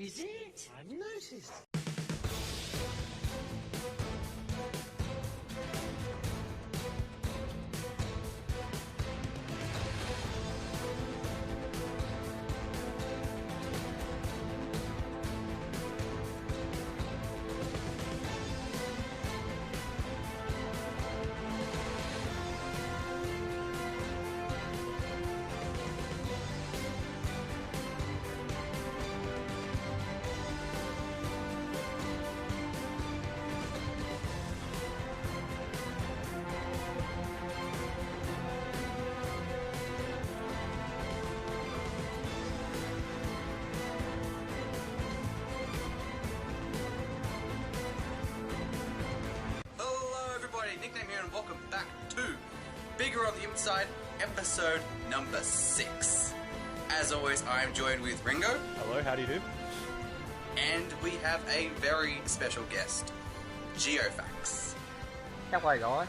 Is it? I've noticed. Bigger on the Inside, episode number 6. As always, I am joined with Ringo. Hello, how do you do? And we have a very special guest, Geofaxx. Hello, guys.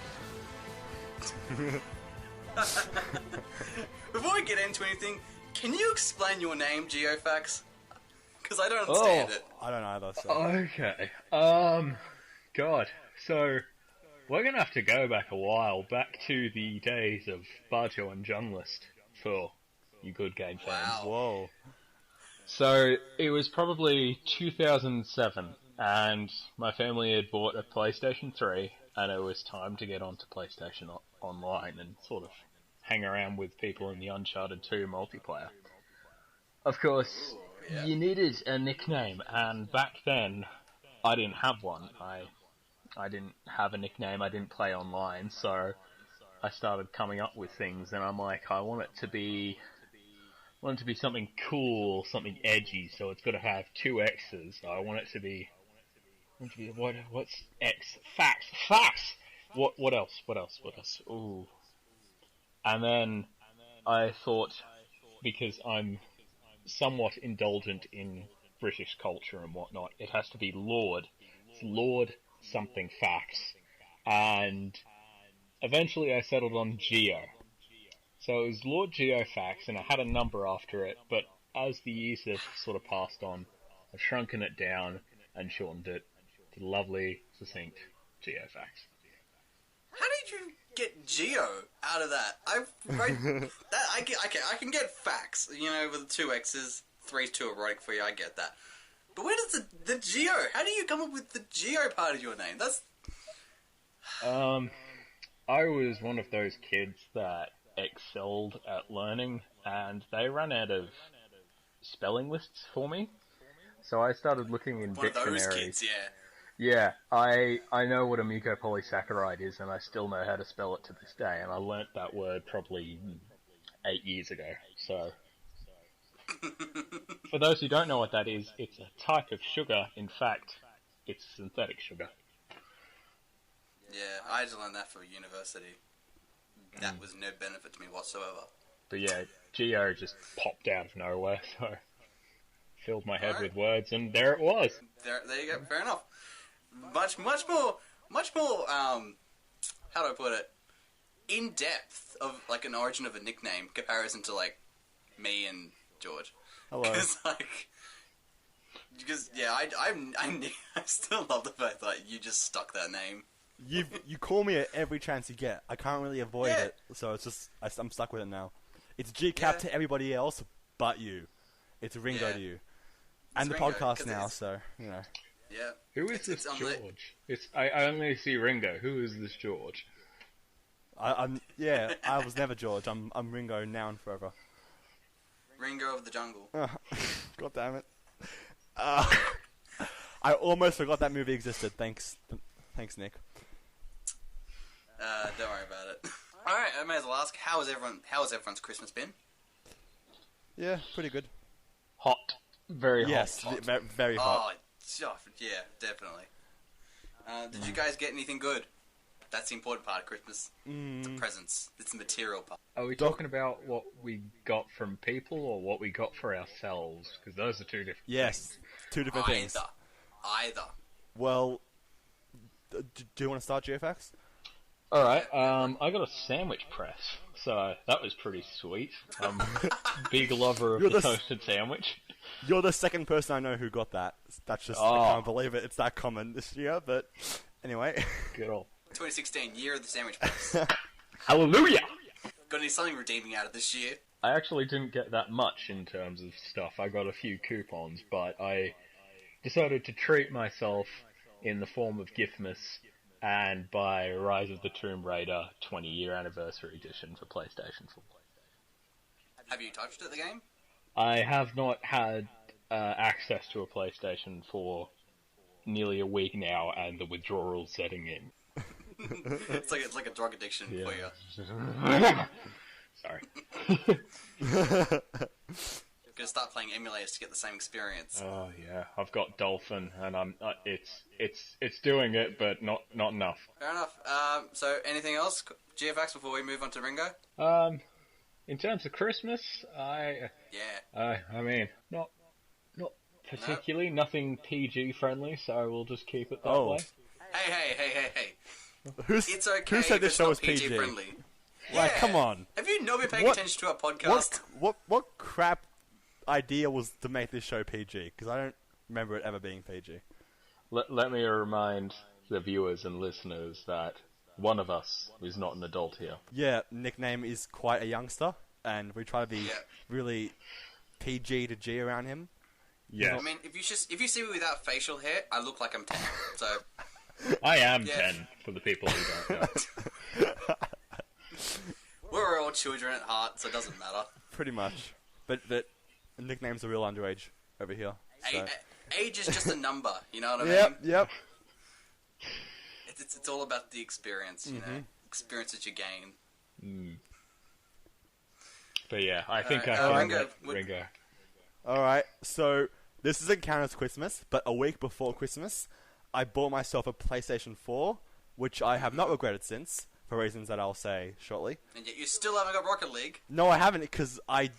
Before we get into anything, can you explain your name, Geofaxx? Because I don't understand it. I don't either, so... Okay. God. So, we're going to have to go back a while, back to the days of Barjo and Journalist for you good game fans. Wow. Whoa. So, it was probably 2007, and my family had bought a PlayStation 3, and it was time to get onto PlayStation Online and sort of hang around with people in the Uncharted 2 multiplayer. Of course, you needed a nickname, and back then, I didn't have one. I didn't have a nickname, I didn't play online, so I started coming up with things, and I'm like, I want it to be something cool, something edgy, so it's got to have 2 X's. I want it to be what's X? Fax! What else? Ooh. And then I thought, because I'm somewhat indulgent in British culture and whatnot, it has to be Lord. It's Lord something Fax, and eventually I settled on Geo. So it was Lord Geofaxx, and I had a number after it, but as the years have sort of passed on, I've shrunken it down and shortened it to the lovely, succinct Geofaxx. How did you get Geo out of that? I can get Fax, with 2 X's, 3's too erotic for you, I get that. But where does the Geo? How do you come up with the Geo part of your name? That's... I was one of those kids that excelled at learning, and they ran out of spelling lists for me. So I started looking in dictionaries. One of those kids, yeah. Yeah, I know what a mucopolysaccharide is, and I still know how to spell it to this day, and I learnt that word probably 8 years ago, so... For those who don't know what that is, it's a type of sugar. In fact, it's synthetic sugar. Yeah, I had to learn that for university. That was no benefit to me whatsoever. But yeah, Geo just popped out of nowhere, so filled my head with words, and there it was. There you go. Fair enough. Much more. How do I put it? In depth of like an origin of a nickname comparison to like me and George. Hello. Because I still love the fact that you just stuck that name. You call me at every chance you get. I can't really avoid it, so it's just I'm stuck with it now. It's G-Cap to everybody else but you. It's Ringo to you. And the Ringo, podcast now, so, Yeah. Who is this George? I only see Ringo. Who is this George? I was never George. I'm Ringo now and forever. Ringo of the Jungle. God damn it. I almost forgot that movie existed. Thanks, Nick. Don't worry about it. Alright, I may as well ask, how has everyone's Christmas been? Yeah, pretty good. Hot. Very hot. Yes, very hot. Oh, yeah, definitely. Did you guys get anything good? That's the important part of Christmas. The presents. It's the material part. Are we talking about what we got from people or what we got for ourselves? Because those are two different things. 2 different things. Either. Well, do you want to start, Geofaxx? Alright, I got a sandwich press, so that was pretty sweet. Big lover of the toasted sandwich. You're the second person I know who got that. That's just, I can't believe it. It's that common this year, but anyway. Good old. 2016, year of the sandwich box. Hallelujah! Got any something redeeming out of this year? I actually didn't get that much in terms of stuff. I got a few coupons, but I decided to treat myself in the form of Giftmas and buy Rise of the Tomb Raider 20-year anniversary edition for PlayStation 4. Have you touched it, the game? I have not had access to a PlayStation for nearly a week now, and the withdrawal setting in. It's like a drug addiction for you. Sorry. Gonna start playing emulators to get the same experience. Oh yeah, I've got Dolphin, and I'm it's doing it, but not enough. Fair enough. So anything else, Geofaxx, before we move on to Ringo? In terms of Christmas, I mean, not particularly, nothing PG friendly, so we'll just keep it that way. Hey. It's okay who said if this it's show not was PG PG? friendly. Like, come on. Have you not been paying attention to our podcast? What crap idea was to make this show PG? Because I don't remember it ever being PG. Let me remind the viewers and listeners that one of us is not an adult here. Yeah, nickname is quite a youngster, and we try to be really PG to G around him. Yeah. I mean, if you see me without facial hair, I look like I'm 10. So I am 10 for the people who don't know. We're all children at heart, so it doesn't matter. Pretty much, but nicknames are real underage over here. So. Age is just a number, you know what I mean? Yep. It's all about the experience, you know, experiences you gain. But yeah, I think Ringo. Alright, so this doesn't count as Christmas, but a week before Christmas, I bought myself a PlayStation 4, which I have not regretted since, for reasons that I'll say shortly. And yet you still haven't got Rocket League. No, I haven't, because I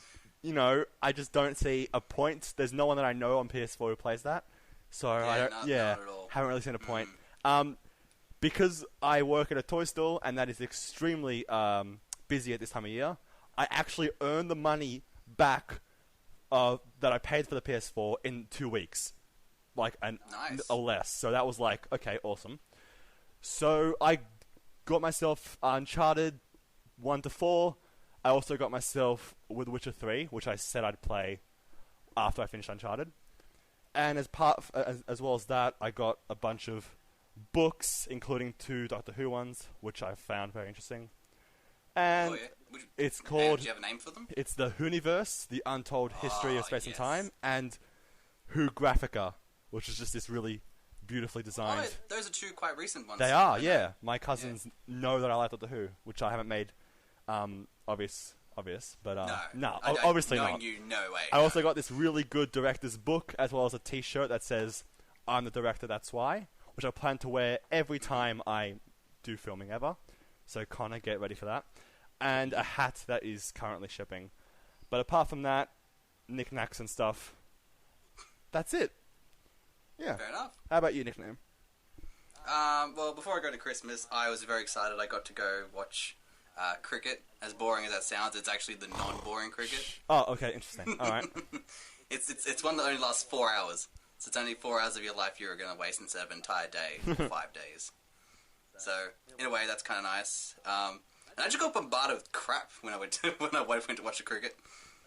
just don't see a point. There's no one that I know on PS4 who plays that, so not at all. Haven't really seen a point. Because I work at a toy store, and that is extremely busy at this time of year, I actually earned the money back that I paid for the PS4 in 2 weeks. Nice. Or less. So that was like, okay, awesome. So I got myself Uncharted 1 to 4. I also got myself with Witcher 3, which I said I'd play after I finished Uncharted. And as well as that, I got a bunch of books, including 2 Doctor Who ones, which I found very interesting. And it's called... Do you have a name for them? It's the Whoniverse, The Untold History of Space and Time, and Who Graphica, which is just this really beautifully designed... Oh, those are 2 quite recent ones. They are, yeah. My cousins know that I like Doctor Who, which I haven't made obvious, but no, obviously not. You, no way. I also got this really good director's book, as well as a t-shirt that says, I'm the director, that's why, which I plan to wear every time I do filming ever. So Connor, get ready for that. And a hat that is currently shipping. But apart from that, knickknacks and stuff, that's it. Yeah. Fair enough. How about you, nickname? Well, before I go to Christmas, I was very excited. I got to go watch cricket. As boring as that sounds, it's actually the non-boring cricket. Oh, okay, interesting. All right. It's one that only lasts 4 hours. So it's only 4 hours of your life you're going to waste instead of an entire day for 5 days. So in a way, that's kind of nice. And I just got bombarded with crap when I went to watch the cricket.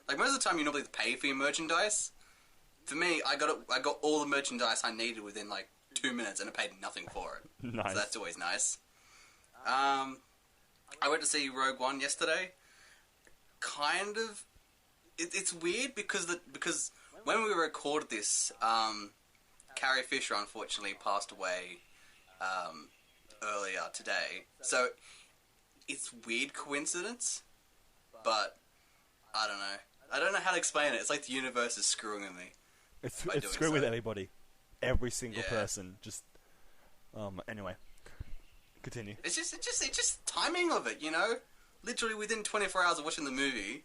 Like most of the time, you normally pay for your merchandise. For me, I got all the merchandise I needed within like 2 minutes, and I paid nothing for it. Nice. So that's always nice. I went to see Rogue One yesterday. Kind of, it's weird because when we recorded this, Carrie Fisher unfortunately passed away earlier today. So it's weird coincidence, but I don't know. I don't know how to explain it. It's like the universe is screwing with me. It's screwing with everybody. Every single person. Just anyway. Continue. It's just timing of it, you know? Literally within 24 hours of watching the movie.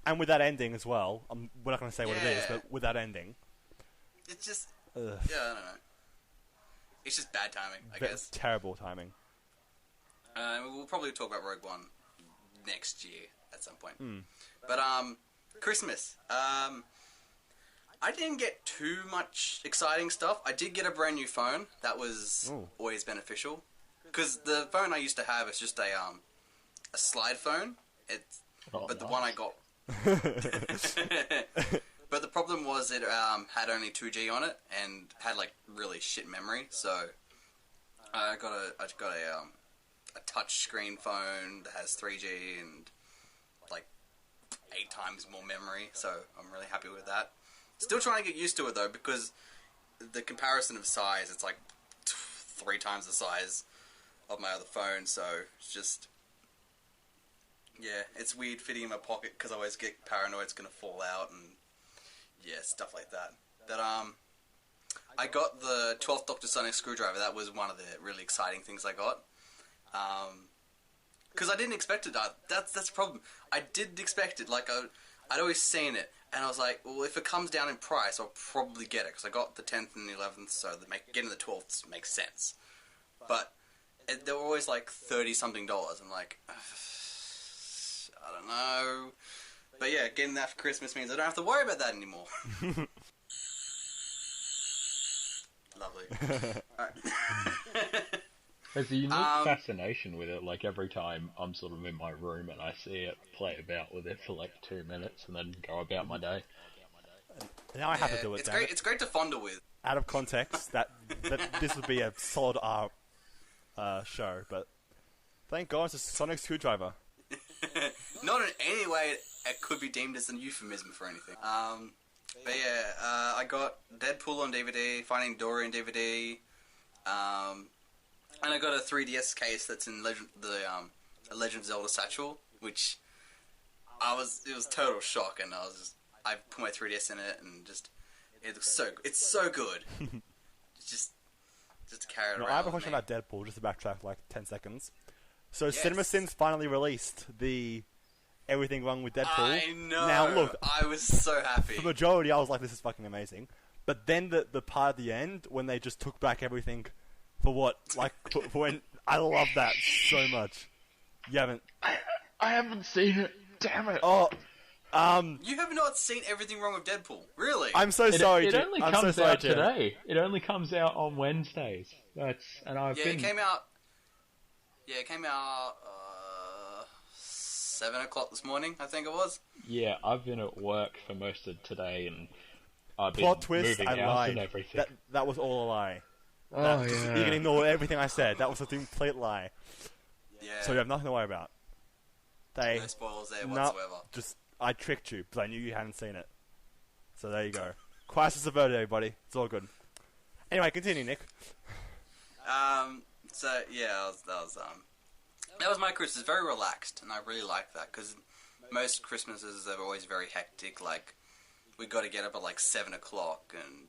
And with that ending as well. We're not going to say what it is, but with that ending. It's just... Ugh. Yeah, I don't know. It's just bad timing, I guess. Terrible timing. We'll probably talk about Rogue One next year at some point. Mm. But, Christmas. I didn't get too much exciting stuff. I did get a brand new phone. That was always beneficial. Because the phone I used to have is just a slide phone. But the one I got... But the problem was it had only 2G on it and had like really shit memory. So I got a touch screen phone that has 3G and like 8 times more memory. So I'm really happy with that. Still trying to get used to it though, because the comparison of size, it's like 3 times the size of my other phone. So it's just, yeah, it's weird fitting in my pocket because I always get paranoid it's gonna fall out and yeah, stuff like that. But I got the 12th Doctor sonic screwdriver. That was one of the really exciting things I got. Because I didn't expect it. That's the problem. I didn't expect it. Like I'd always seen it, and I was like, well, if it comes down in price, I'll probably get it because I got the 10th and the 11th, so getting the 12th makes sense. But they were always like $30-something. I'm like, I don't know. But yeah, getting that for Christmas means I don't have to worry about that anymore. Lovely. Alright. There's a unique fascination with it. Like every time I'm sort of in my room and I see it, play about with it for like 2 minutes and then go about my day. Now I have to do it. It's great. It's great to fondle with. Out of context, that this would be a solid show, but thank God it's a sonic screwdriver. Not in any way it could be deemed as a euphemism for anything. But yeah, I got Deadpool on DVD, Finding Dory on DVD, and I got a 3DS case that's in Legend of Zelda satchel, which it was total shock, and I put my 3DS in it, and it's so good. just to carry it around. I have a question about Deadpool, just to backtrack like 10 seconds. So yes. CinemaSins finally released the Everything Wrong with Deadpool. I know. Now look, I was so happy. For the majority, I was like, this is fucking amazing. But then the part at the end, when they just took back everything for what, like, when I love that so much. You haven't? I haven't seen it. Damn it. Oh, you have not seen Everything Wrong with Deadpool, really? I'm so sorry. It only comes out today. It only comes out on Wednesdays. It came out. Yeah, it came out 7 o'clock this morning, I think it was. Yeah, I've been at work for most of today, and I've been plot twist. moving I house lied. and everything. That was all a lie. Oh yeah. You can ignore everything I said. That was a complete lie. Yeah. So you have nothing to worry about. No spoilers there whatsoever. I tricked you because I knew you hadn't seen it. So there you go. Crisis averted, everybody. It's all good. Anyway, continue, Nick. So yeah, that was my Christmas. Very relaxed, and I really like that because most Christmases are always very hectic. Like we got to get up at like 7 o'clock and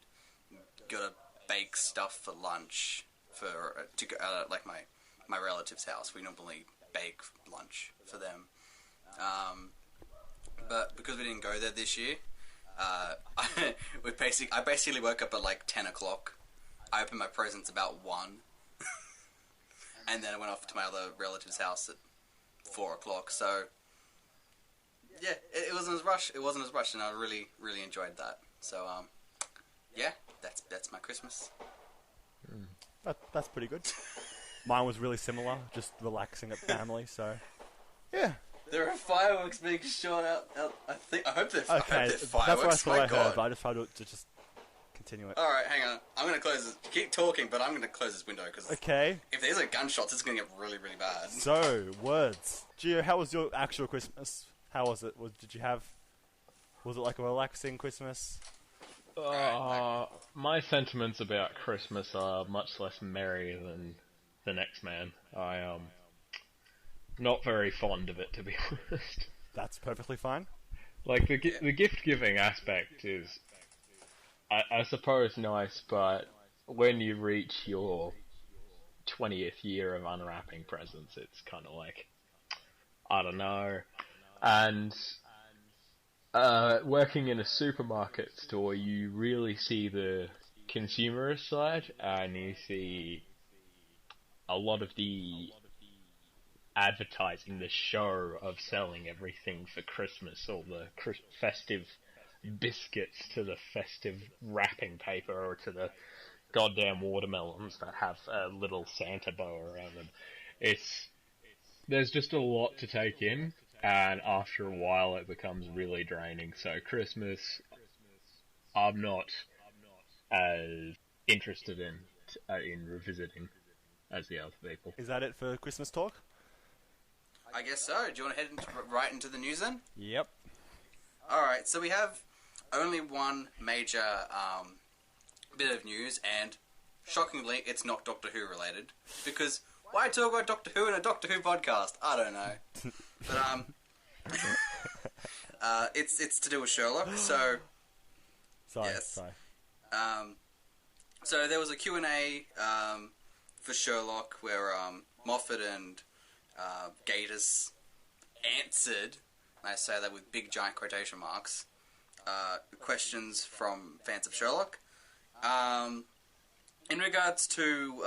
got to bake stuff for lunch to go like my relative's house. We normally bake lunch for them, but because we didn't go there this year, I basically woke up at like 10 o'clock. I opened my presents about 1. And then I went off to my other relative's house at 4 o'clock. So, yeah, it wasn't as rushed. It wasn't as rushed, and I really, really enjoyed that. So, yeah, that's my Christmas. That's pretty good. Mine was really similar, just relaxing at family. So, yeah. There are fireworks being shot out. I hope they're fireworks. That's what I thought I heard, but I decided to just continue it. Alright, hang on. I'm going to close this. Keep talking, but I'm going to close this window because if there's a gunshots, it's going to get really, really bad. So, words. Gio, how was your actual Christmas? How was it? Was it like a relaxing Christmas? My sentiments about Christmas are much less merry than the next man. I not very fond of it, to be honest. That's perfectly fine. Like the gift giving aspect is, I suppose, nice, but when you reach your 20th year of unwrapping presents, it's kind of like, I don't know. And working in a supermarket store, you really see the consumerist side, and you see a lot of the advertising, the show of selling everything for Christmas, all the festive biscuits to the festive wrapping paper or to the goddamn watermelons that have a little Santa bow around them. There's just a lot to take in, and after a while it becomes really draining. So Christmas, I'm not as interested in revisiting as the other people. Is that it for Christmas talk? I guess so. Do you want to head right into the news then? Yep. Alright, so we have only one major bit of news, and shockingly, it's not Doctor Who related. Because why talk about Doctor Who in a Doctor Who podcast? I don't know. But, it's to do with Sherlock, so... Sorry. So there was a Q&A for Sherlock where Moffat and Gatiss answered, and I say that with big giant quotation marks, questions from fans of Sherlock. In regards to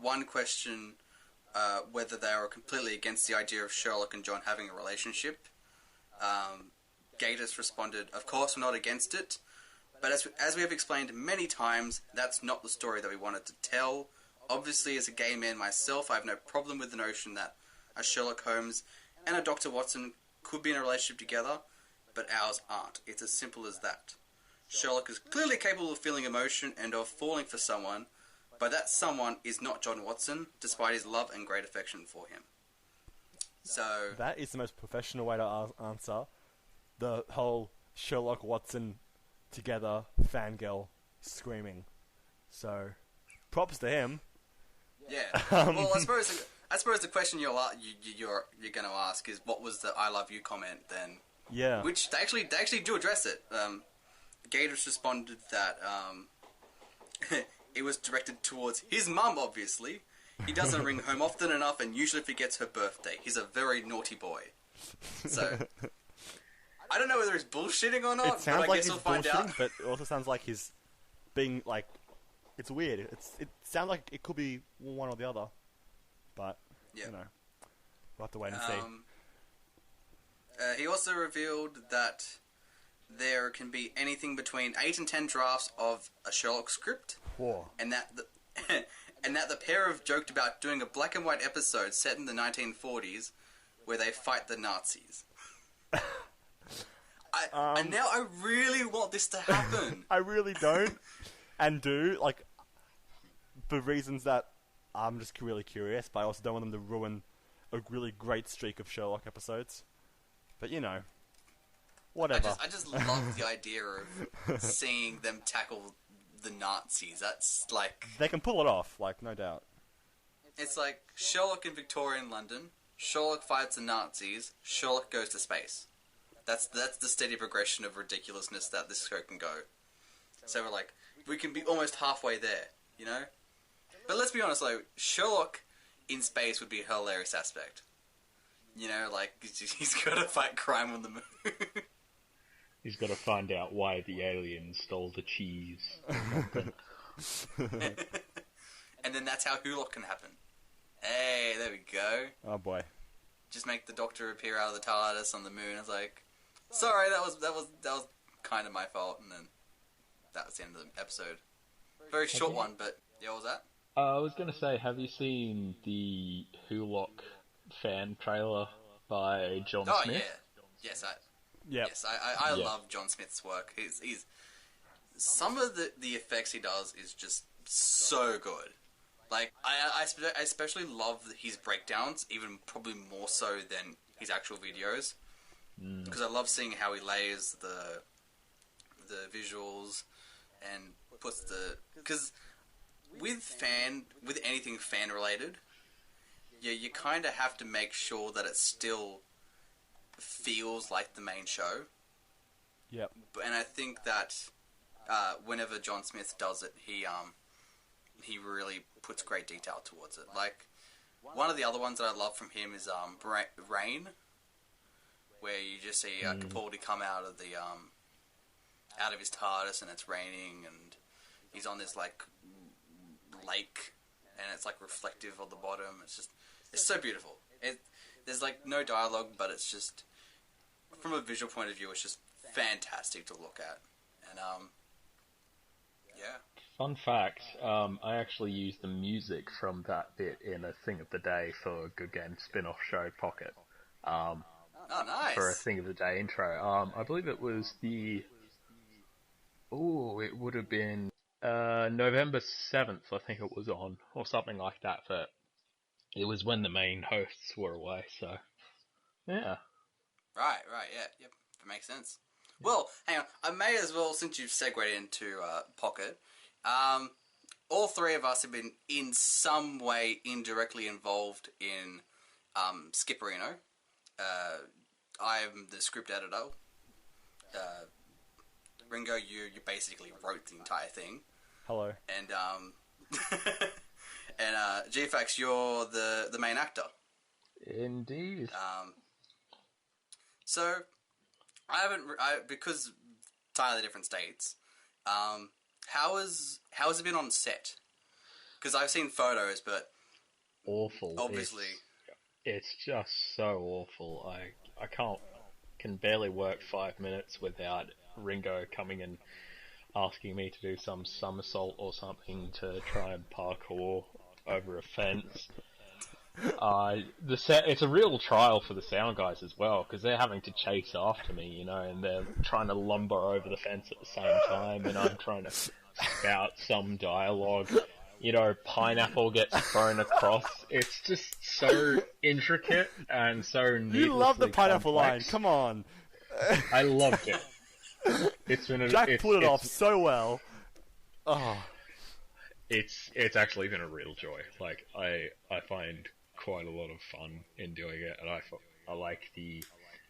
one question, whether they were completely against the idea of Sherlock and John having a relationship, Gatiss responded, "Of course we're not against it, but as we have explained many times, that's not the story that we wanted to tell. Obviously, as a gay man myself, I have no problem with the notion that a Sherlock Holmes and a Dr. Watson could be in a relationship together, but ours aren't. It's as simple as that. Sherlock is clearly capable of feeling emotion and of falling for someone, but that someone is not John Watson, despite his love and great affection for him." So That is the most professional way to answer the whole Sherlock Watson together fangirl screaming. So, props to him. yeah. Well, I suppose the question you're going to ask is, what was the "I love you" comment then? Yeah. Which they actually do address it. Gatiss responded that it was directed towards his mum, obviously. He doesn't ring home often enough and usually forgets her birthday. He's a very naughty boy. So, I don't know whether he's bullshitting or not, It sounds but I like guess he's we'll find out. bullshitting, but it also sounds like he's being, like... It's weird. It sounds like it could be one or the other. But, Yeah. you know, we'll have to wait and see. He also revealed that there can be anything between 8 and 10 drafts of a Sherlock script, Whoa. and that the pair have joked about doing a black and white episode set in the 1940s where they fight the Nazis. And now I really want this to happen. I really don't, and do, like, for reasons that I'm just really curious, but I also don't want them to ruin a really great streak of Sherlock episodes. But, you know, whatever. I just love the idea of seeing them tackle the Nazis. That's like... They can pull it off, like, no doubt. It's like Sherlock in Victorian London, Sherlock fights the Nazis, Sherlock goes to space. That's the steady progression of ridiculousness that this show can go. So we're like, we can be almost halfway there, you know? But let's be honest though, Sherlock in space would be a hilarious aspect. You know, like, he's got to fight crime on the moon. He's got to find out why the aliens stole the cheese. And then that's how Hulock can happen. Hey, there we go. Oh boy. Just make the Doctor appear out of the TARDIS on the moon. It's like, sorry, that was kind of my fault. And then that was the end of the episode. Very short one, but yeah, what was that? I was going to say, have you seen the Hulock fan trailer by John Smith? Oh, yeah. Yes, I Yeah. love John Smith's work. He's some of the effects he does is just so good. Like, I especially love his breakdowns, even probably more so than his actual videos. Because I love seeing how he layers the visuals and puts the... Because with anything fan related, yeah, you kind of have to make sure that it still feels like the main show. Yep. And I think that whenever John Smith does it, he really puts great detail towards it. Like, one of the other ones that I love from him is Rain, where you just see Capaldi come out of the out of his TARDIS and it's raining and he's on this like lake and it's like reflective on the bottom. It's so beautiful. There's like no dialogue, but it's just from a visual point of view, it's just fantastic to look at. And yeah. Fun fact, I actually used the music from that bit in a Thing of the Day for Good Game spin-off show Pocket. Oh, nice. For a Thing of the Day intro. I believe it was it would have been November 7th, I think it was on, or something like that, but it was when the main hosts were away, so, yeah. Right, yeah, yep, that makes sense. Well, hang on, I may as well, since you've segued into Pocket, all three of us have been in some way indirectly involved in Skipperino. I'm the script editor. Ringo, you basically wrote the entire thing. Hello. And and Geofaxx, you're the main actor. Indeed. So because entirely different states. How has it been on set? Because I've seen photos, but awful. Obviously, it's just so awful. I can barely work 5 minutes without Ringo coming and asking me to do some somersault or something to try and parkour over a fence. It's a real trial for the sound guys as well, because they're having to chase after me, you know, and they're trying to lumber over the fence at the same time, and I'm trying to spout some dialogue. You know, pineapple gets thrown across. It's just so intricate and so needlessly You love the pineapple complex. line. Come on. I loved it. It's been Jack pulled it off so well. Oh. It's actually been a real joy. Like, I find quite a lot of fun in doing it, and I like the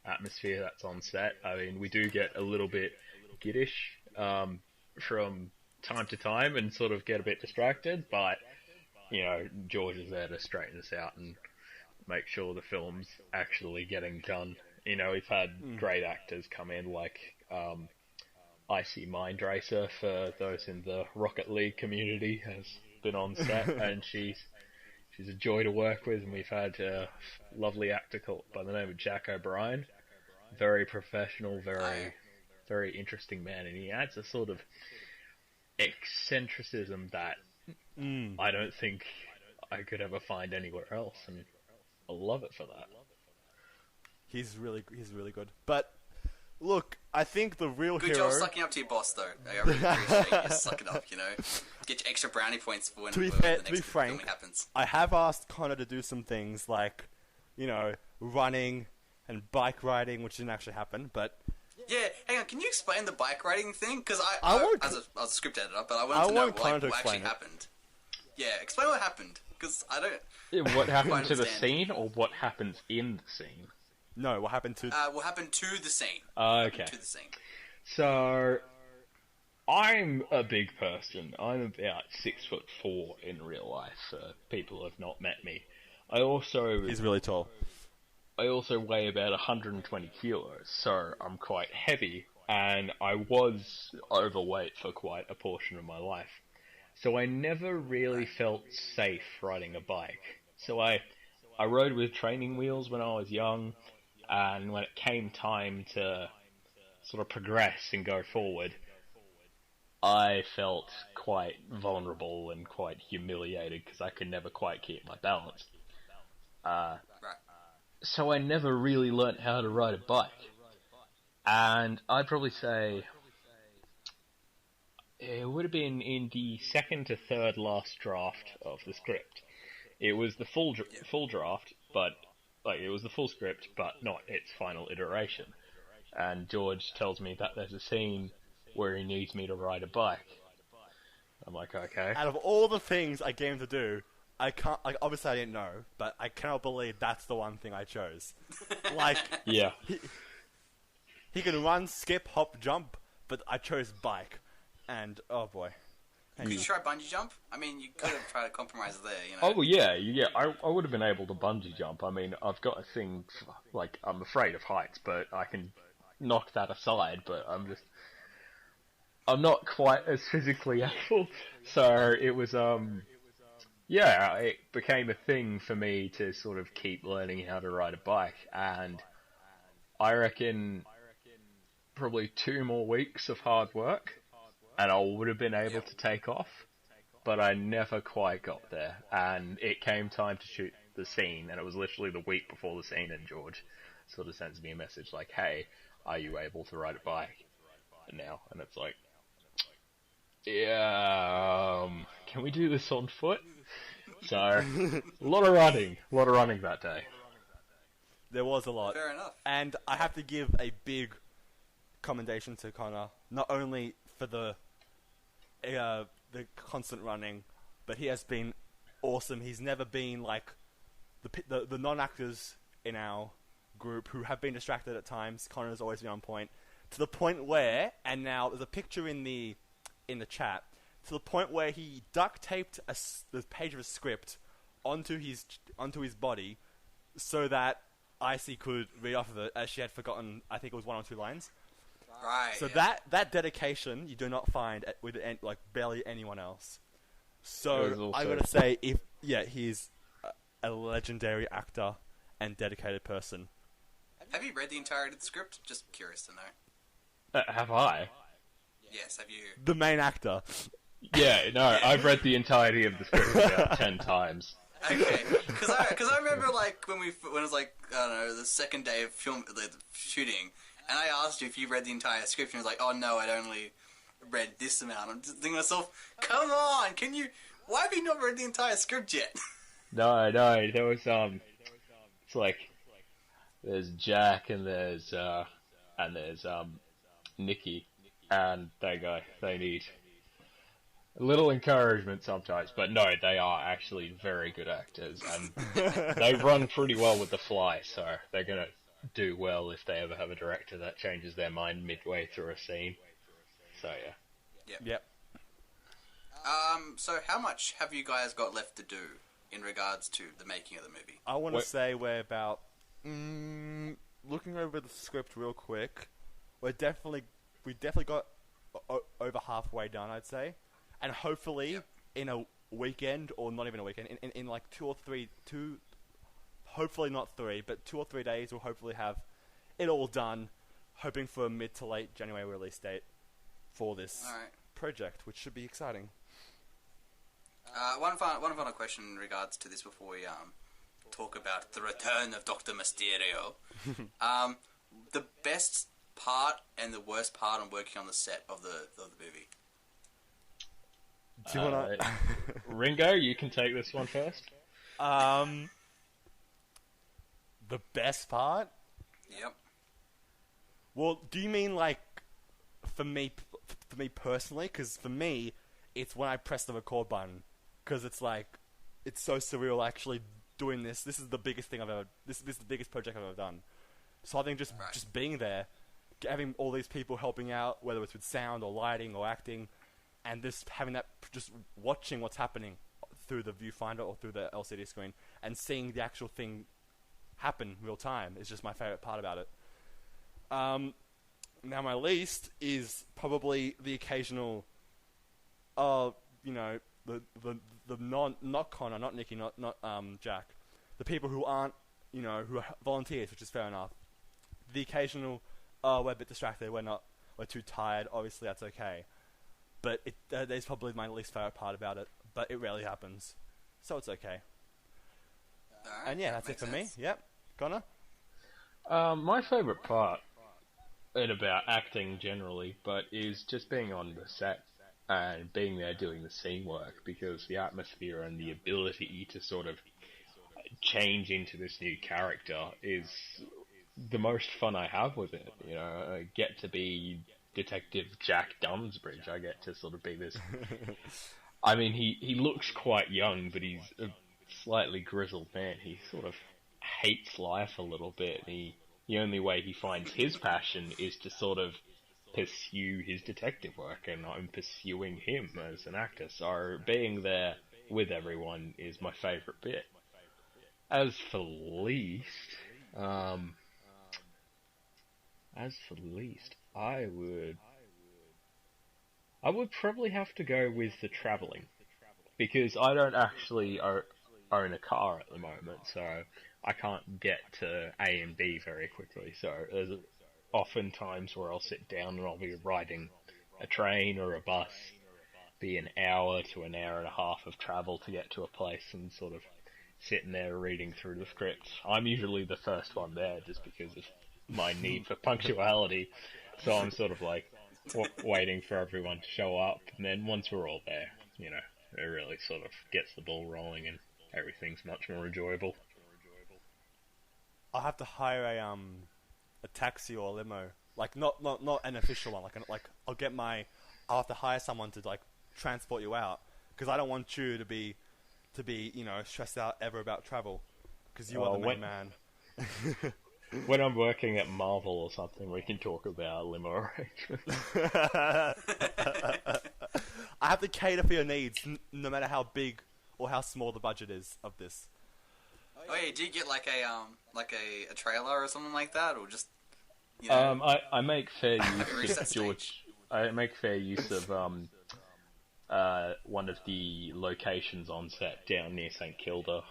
atmosphere that's on set. I mean, we do get a little bit giddish from time to time and sort of get a bit distracted, but, you know, George is there to straighten us out and make sure the film's actually getting done. You know, we've had great actors come in, like Icy Mindracer, for those in the Rocket League community, has been on set, and she's a joy to work with. And we've had a lovely actor by the name of Jack O'Brien, very professional, very interesting man, and he adds a sort of eccentricism that I don't think I could ever find anywhere else, and I love it for that. He's really good. But look, I think the real good hero. job sucking up to your boss, though. I really appreciate you sucking up. You know, get your extra brownie points for when the next filming happens. I have asked Connor to do some things like, you know, running and bike riding, which didn't actually happen, but. Yeah, hang on. Can you explain the bike riding thing? Because I won't. As a script editor, but I wanted to know what actually it. happened. Yeah, explain what happened, because I don't. Yeah, what happened to the scene, or what happens in the scene? No, what happened to? What happened to the scene? Okay. To the scene. So, I'm a big person. I'm about 6'4" in real life. For people who have not met me, He's really tall. I also weigh about 120 kilos, so I'm quite heavy, and I was overweight for quite a portion of my life. So I never really felt safe riding a bike. So I rode with training wheels when I was young, and when it came time to sort of progress and go forward, I felt quite vulnerable and quite humiliated because I could never quite keep my balance. So I never really learnt how to ride a bike. And I'd probably say it would have been in the second to third last draft of the script. It was the full draft, but it was the full script, but not its final iteration. And George tells me that there's a scene where he needs me to ride a bike. I'm like, okay. Out of all the things I gave him to do, I can't. Like, obviously, I didn't know, but I cannot believe that's the one thing I chose. Like, yeah, he can run, skip, hop, jump, but I chose bike, and oh boy. Could you try bungee jump? I mean, you could have tried to compromise there, you know. Oh yeah. I would have been able to bungee jump. I mean, I've got a thing. Like, I'm afraid of heights, but I can knock that aside. But I'm not quite as physically able. So it was yeah, it became a thing for me to sort of keep learning how to ride a bike, and I reckon probably 2 more weeks of hard work, and I would have been able to take off, but I never quite got there, and it came time to shoot the scene, and it was literally the week before the scene, and George sort of sends me a message like, hey, are you able to ride a bike now? And it's like, yeah, can we do this on foot? So, a lot of running that day. There was a lot. Fair enough. And I have to give a big commendation to Connor, not only for the constant running, but he has been awesome. He's never been like the non-actors in our group who have been distracted at times. Connor's always been on point, to the point where, and now there's a picture in the chat, to the point where he duct taped the page of a script onto his body so that Icy could read off of it, as she had forgotten, I think it was 1 or 2 lines. Right. So that dedication you do not find with like barely anyone else. So I gotta say, he's a legendary actor and dedicated person. Have you read the entirety of the script? Just curious to know. Have I? Yes, have you? The main actor. Yeah, no, I've read the entirety of the script about 10 times. Okay, because I remember like when it was like, I don't know, the second day of shooting, and I asked you if you read the entire script, and you was like, oh no, I'd only read this amount. I'm just thinking to myself, come on, why have you not read the entire script yet? No, there was it's like there's Jack and there's Nikki, and they need a little encouragement sometimes, but no, they are actually very good actors, and they run pretty well with the fly, so they're gonna do well if they ever have a director that changes their mind midway through a scene. So yeah. Yep. So how much have you guys got left to do in regards to the making of the movie? I want to say we're about looking over the script real quick. We definitely got over halfway done, I'd say, and hopefully in a weekend, or not even a weekend, in like 2 or 3, hopefully not 3, but 2 or 3 days, we'll hopefully have it all done. Hoping for a mid to late January release date for this project, which should be exciting. One final question in regards to this before we talk about the Return of Doctor Mysterio. The best part and the worst part on working on the set of the movie. Do you wanna... Ringo, you can take this one first. The best part? Yep. Well, do you mean like for me personally? Because for me, it's when I press the record button. Because it's like, it's so surreal actually doing this. This is the biggest thing I've ever. This is the biggest project I've ever done. So I think just being there, having all these people helping out, whether it's with sound or lighting or acting, and just having that, just watching what's happening through the viewfinder or through the LCD screen, and seeing the actual thing happen real time is just my favorite part about it. Now my least is probably the occasional, the not Connor, not Nikki, not Jack, the people who aren't, who are volunteers, which is fair enough. The occasional, we're a bit distracted, we're too tired. Obviously, that's okay, but that is probably my least favorite part about it. But it rarely happens, so it's okay. Right, and yeah, that's it for sense. me. Yep, Connor. My favourite part, and about acting generally, but is just being on the set and being there doing the scene work, because the atmosphere and the ability to sort of change into this new character is the most fun I have with it. I get to be Detective Jack Dunsbridge. I get to sort of be this. I mean, he looks quite young, but he's a slightly grizzled man. He sort of hates life a little bit. The only way he finds his passion is to sort of pursue his detective work, and I'm pursuing him as an actor. So being there with everyone is my favourite bit. As for least, I would probably have to go with the travelling, because I don't actually own a car at the moment, so I can't get to A and B very quickly. So there's often times where I'll sit down and I'll be riding a train or a bus, be an hour to an hour and a half of travel to get to a place and sort of sitting there reading through the script. I'm usually the first one there just because of my need for punctuality. So I'm sort of like waiting for everyone to show up, and then once we're all there, you know, it really sort of gets the ball rolling and everything's much more enjoyable. I'll have to hire a taxi or a limo, like not an official one. I'll have to hire someone to like transport you out, because I don't want you to be stressed out ever about travel, because you are the main man. When I'm working at Marvel or something, we can talk about limo arrangements. I have to cater for your needs, no matter how big or how small the budget is of this. Oh yeah, do you get like a trailer or something like that, or just you know? I make fair use of George. I make fair use of one of the locations on set down near St Kilda.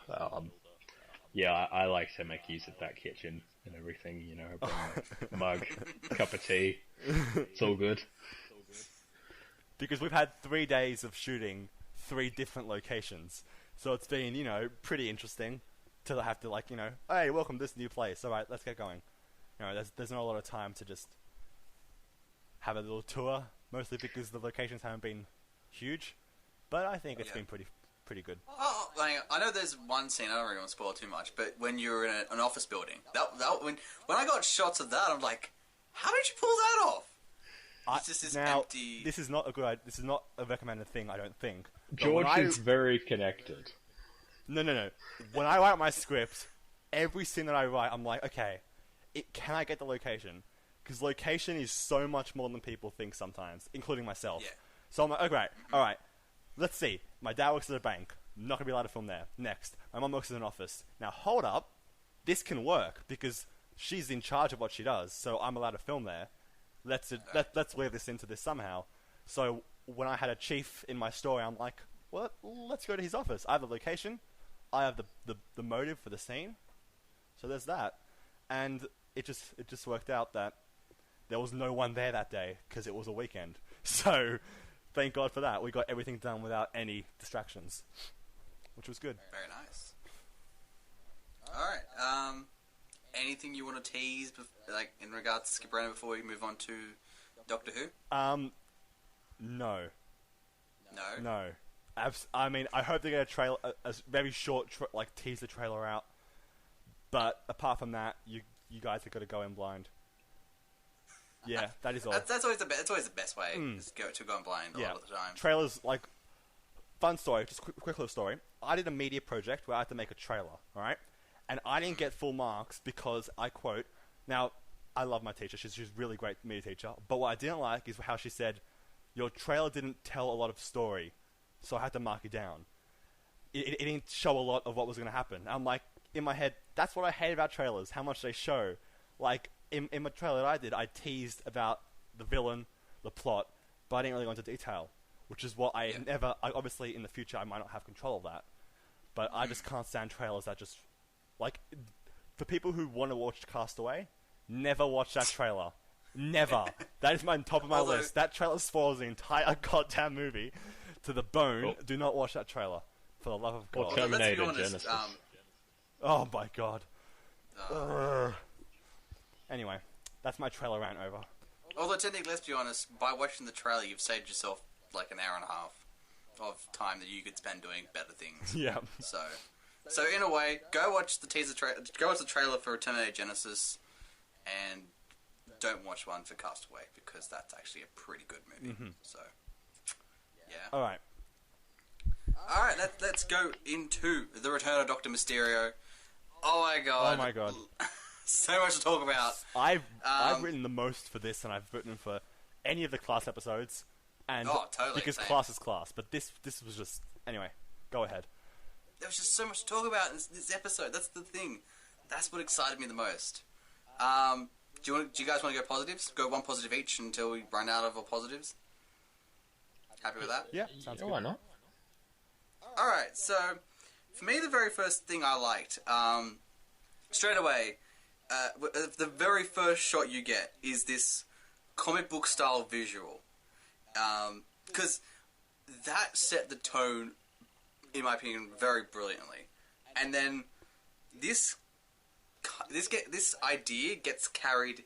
Yeah, I like to make use of that kitchen and everything. You know, bring a mug, cup of tea. It's all good. Because we've had 3 days of shooting 3 different locations, so it's been pretty interesting to have to hey, welcome to this new place. All right, let's get going. There's not a lot of time to just have a little tour, mostly because the locations haven't been huge, but I think it's been pretty good. Oh, I know there's one scene, I don't really want to spoil too much, but when you're in an office building, when I got shots of that, I'm like, how did you pull that off? It's just this empty... This is not a recommended thing, I don't think. George is very connected. No. When I write my script, every scene that I write, I'm like, okay, can I get the location? Because location is so much more than people think sometimes, including myself. Yeah. So I'm like, okay, alright, let's see. My dad works at a bank. I'm not going to be allowed to film there. Next. My mum works in an office. Now, hold up. This can work, because she's in charge of what she does, so I'm allowed to film there. Let's weave this into this somehow. So when I had a chief in my story, I'm like, well, let's go to his office. I have the location. I have the motive for the scene. So there's that. And it just worked out that there was no one there that day, because it was a weekend. So thank God for that. We got everything done without any distractions, which was good. Very nice. Alright, anything you want to tease, in regards to Skip Brenner before we move on to Doctor Who? No. No? No. I mean, I hope they get a very short, teaser trailer out. But apart from that, you guys have got to go in blind. Yeah, that is all. That's always the best way to go in blind a lot of the time. Trailers, fun story, just quick little story. I did a media project where I had to make a trailer, alright? And I didn't get full marks because I quote, now, I love my teacher, she's a really great media teacher, but what I didn't like is how she said, your trailer didn't tell a lot of story, so I had to mark it down. It didn't show a lot of what was going to happen. I'm like, in my head, that's what I hate about trailers, how much they show. In my trailer that I did, I teased about the villain, the plot, but I didn't really go into detail, which is what obviously in the future I might not have control of that, but I just can't stand trailers that just, for people who want to watch Castaway, never watch that trailer. Never. That is my top of my list. That trailer spoils the entire goddamn movie to the bone. Oh. Do not watch that trailer, for the love of God. Or Terminator Let's be honest, Genesis. Oh my God. Anyway, that's my trailer rant over. Although technically, let's be honest, by watching the trailer, you've saved yourself an hour and a half of time that you could spend doing better things. Yeah. So in a way, go watch the trailer for Return of Genesis, and don't watch one for Castaway, because that's actually a pretty good movie. Mm-hmm. So, yeah. Alright. Alright, let's go into the Return of Doctor Mysterio. Oh my God. So much to talk about. I've written the most for this than I've written for any of the Class episodes, and totally, because same. Class is Class. But this was just anyway. Go ahead. There was just so much to talk about in this episode. That's the thing. That's what excited me the most. Do you guys want to go positives? Go one positive each until we run out of our positives. Happy with that? Yeah, sounds good. Why not? Alright, so for me, the very first thing I liked, straight away, the very first shot you get is this comic book style visual, because that set the tone, in my opinion, very brilliantly. And then this idea gets carried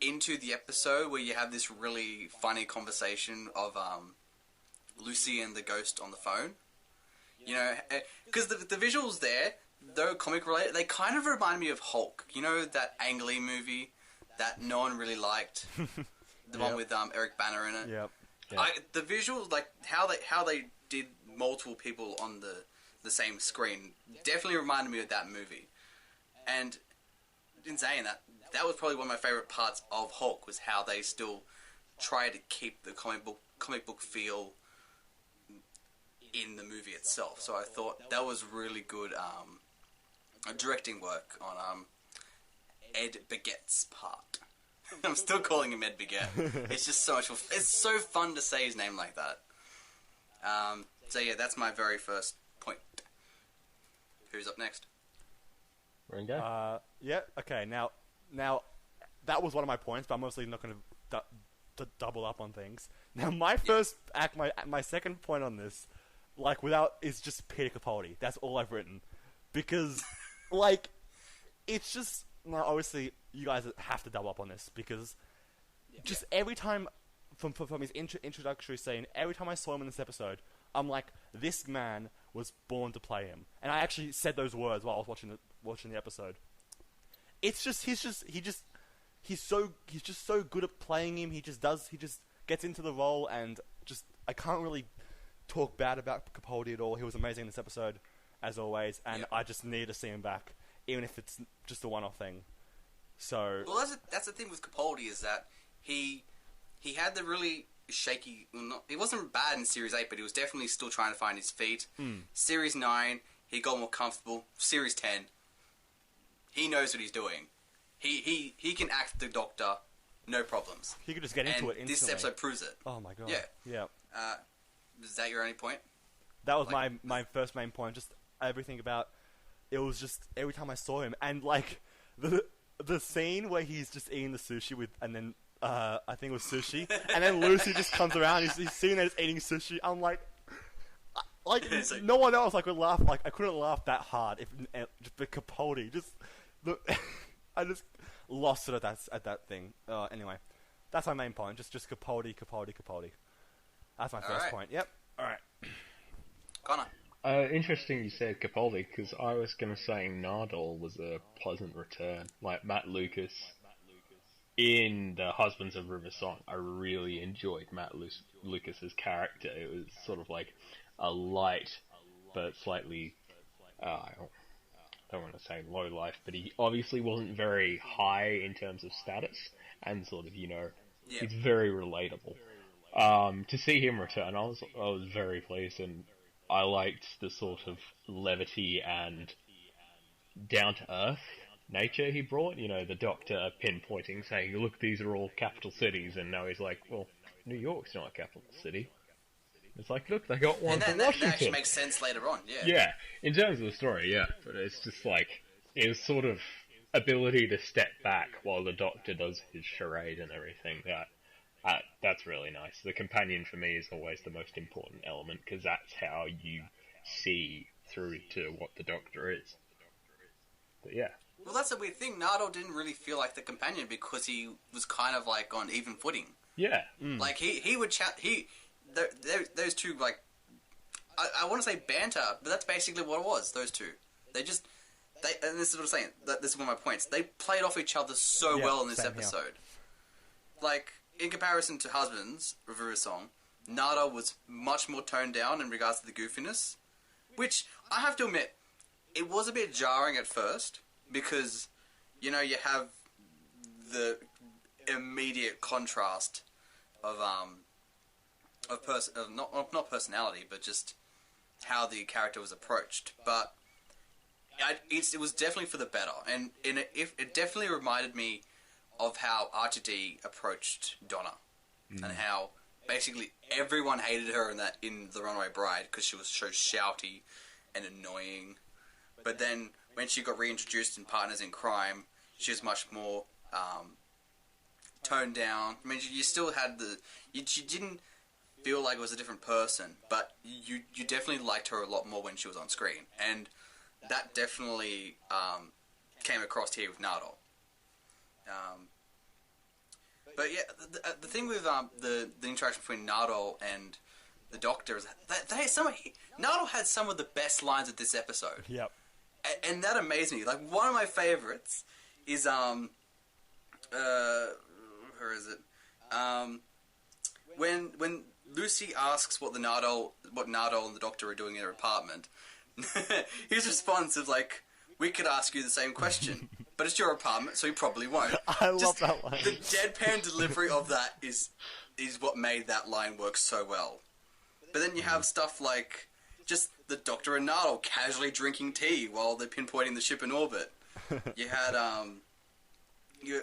into the episode where you have this really funny conversation of Lucy and the ghost on the phone. You know, because the visuals there, though comic related, they kind of remind me of Hulk. You know, that Ang Lee movie that no one really liked, the one with Eric Banner in it. Yep. The visuals, like how they did multiple people on the same screen, definitely reminded me of that movie. And in saying that, that was probably one of my favorite parts of Hulk, was how they still try to keep the comic book feel in the movie itself. So I thought that was really good directing work on Ed Baguette's part. I'm still calling him Ed Baguette. It's just so much. It's so fun to say his name like that. So yeah, that's my very first point. Who's up next? Ringo? Yeah. Okay. Now, that was one of my points, but I'm obviously not going to double up on things. Now, my first my second point on this, is just Peter Capaldi. That's all I've written, because, it's just obviously you guys have to double up on this, because just every time from his introductory scene, every time I saw him in this episode, I'm like, this man was born to play him, and I actually said those words while I was watching the episode. It's just he's just so good at playing him. He just gets into the role, and just I can't really talk bad about Capaldi at all. He was amazing in this episode, as always, and I just need to see him back, even if it's just a one-off thing. So that's the thing with Capaldi, is that he had the really shaky. He wasn't bad in Series 8, but he was definitely still trying to find his feet. Series 9, he got more comfortable. Series 10, he knows what he's doing. He can act the Doctor, no problems. he could just get into it instantly. This episode proves it. Oh my god. Yeah. Is that your only point? That was my first main point. Just everything about it was just every time I saw him, and the scene where he's just eating the sushi with, and then I think it was sushi, and then Lucy just comes around. He's sitting there just eating sushi. I'm like no one else could laugh. I couldn't laugh that hard just the Capaldi. I just lost it at that thing. Anyway, that's my main point. Just Capaldi. That's my first point. Yep. All right. Connor. Interesting you said Capaldi, because I was going to say Nardole was a pleasant return. Like Matt Lucas in The Husbands of River Song, I really enjoyed Matt Lucas's character. It was sort of like a light, but slightly, I don't want to say low life, but he obviously wasn't very high in terms of status, and sort of, he's very relatable. To see him return, I was very pleased, and I liked the sort of levity and down-to-earth nature he brought. The Doctor pinpointing, saying, look, these are all capital cities, and now he's like, well, New York's not a capital city. It's like, look, they got one for Washington. That actually makes sense later on, yeah. Yeah, in terms of the story, yeah, but it's just his sort of ability to step back while the Doctor does his charade and everything, that's really nice. The companion for me is always the most important element, because that's how you see through to what the Doctor is. But yeah. Well, that's a weird thing. Nardole didn't really feel like the companion, because he was kind of on even footing. Yeah. He would chat. Those two, I want to say banter, but that's basically what it was. Those two, and this is what I'm saying. This is one of my points. They played off each other so well in this episode. In comparison to Husbands of River Song, Nardole was much more toned down in regards to the goofiness, which I have to admit, it was a bit jarring at first, because you have the immediate contrast of not personality, but just how the character was approached. But it was definitely for the better, and it definitely reminded me of how RTD approached Donna, and how basically everyone hated her in The Runaway Bride, because she was so shouty and annoying. But then when she got reintroduced in Partners in Crime, she was much more toned down. I mean, you still had you didn't feel like it was a different person, but you definitely liked her a lot more when she was on screen, and that definitely came across here with Nardole. But yeah, the thing with the interaction between Nardole and the Doctor is that Nardole had some of the best lines of this episode. Yep. And that amazed me. Like, one of my favorites is where is it? When Lucy asks what Nardole and the Doctor are doing in her apartment, his response is like, "We could ask you the same question, but it's your apartment, so you probably won't." I love that line. The deadpan delivery of that is what made that line work so well. But then you have stuff like just the Doctor and Nardole casually drinking tea while they're pinpointing the ship in orbit. You had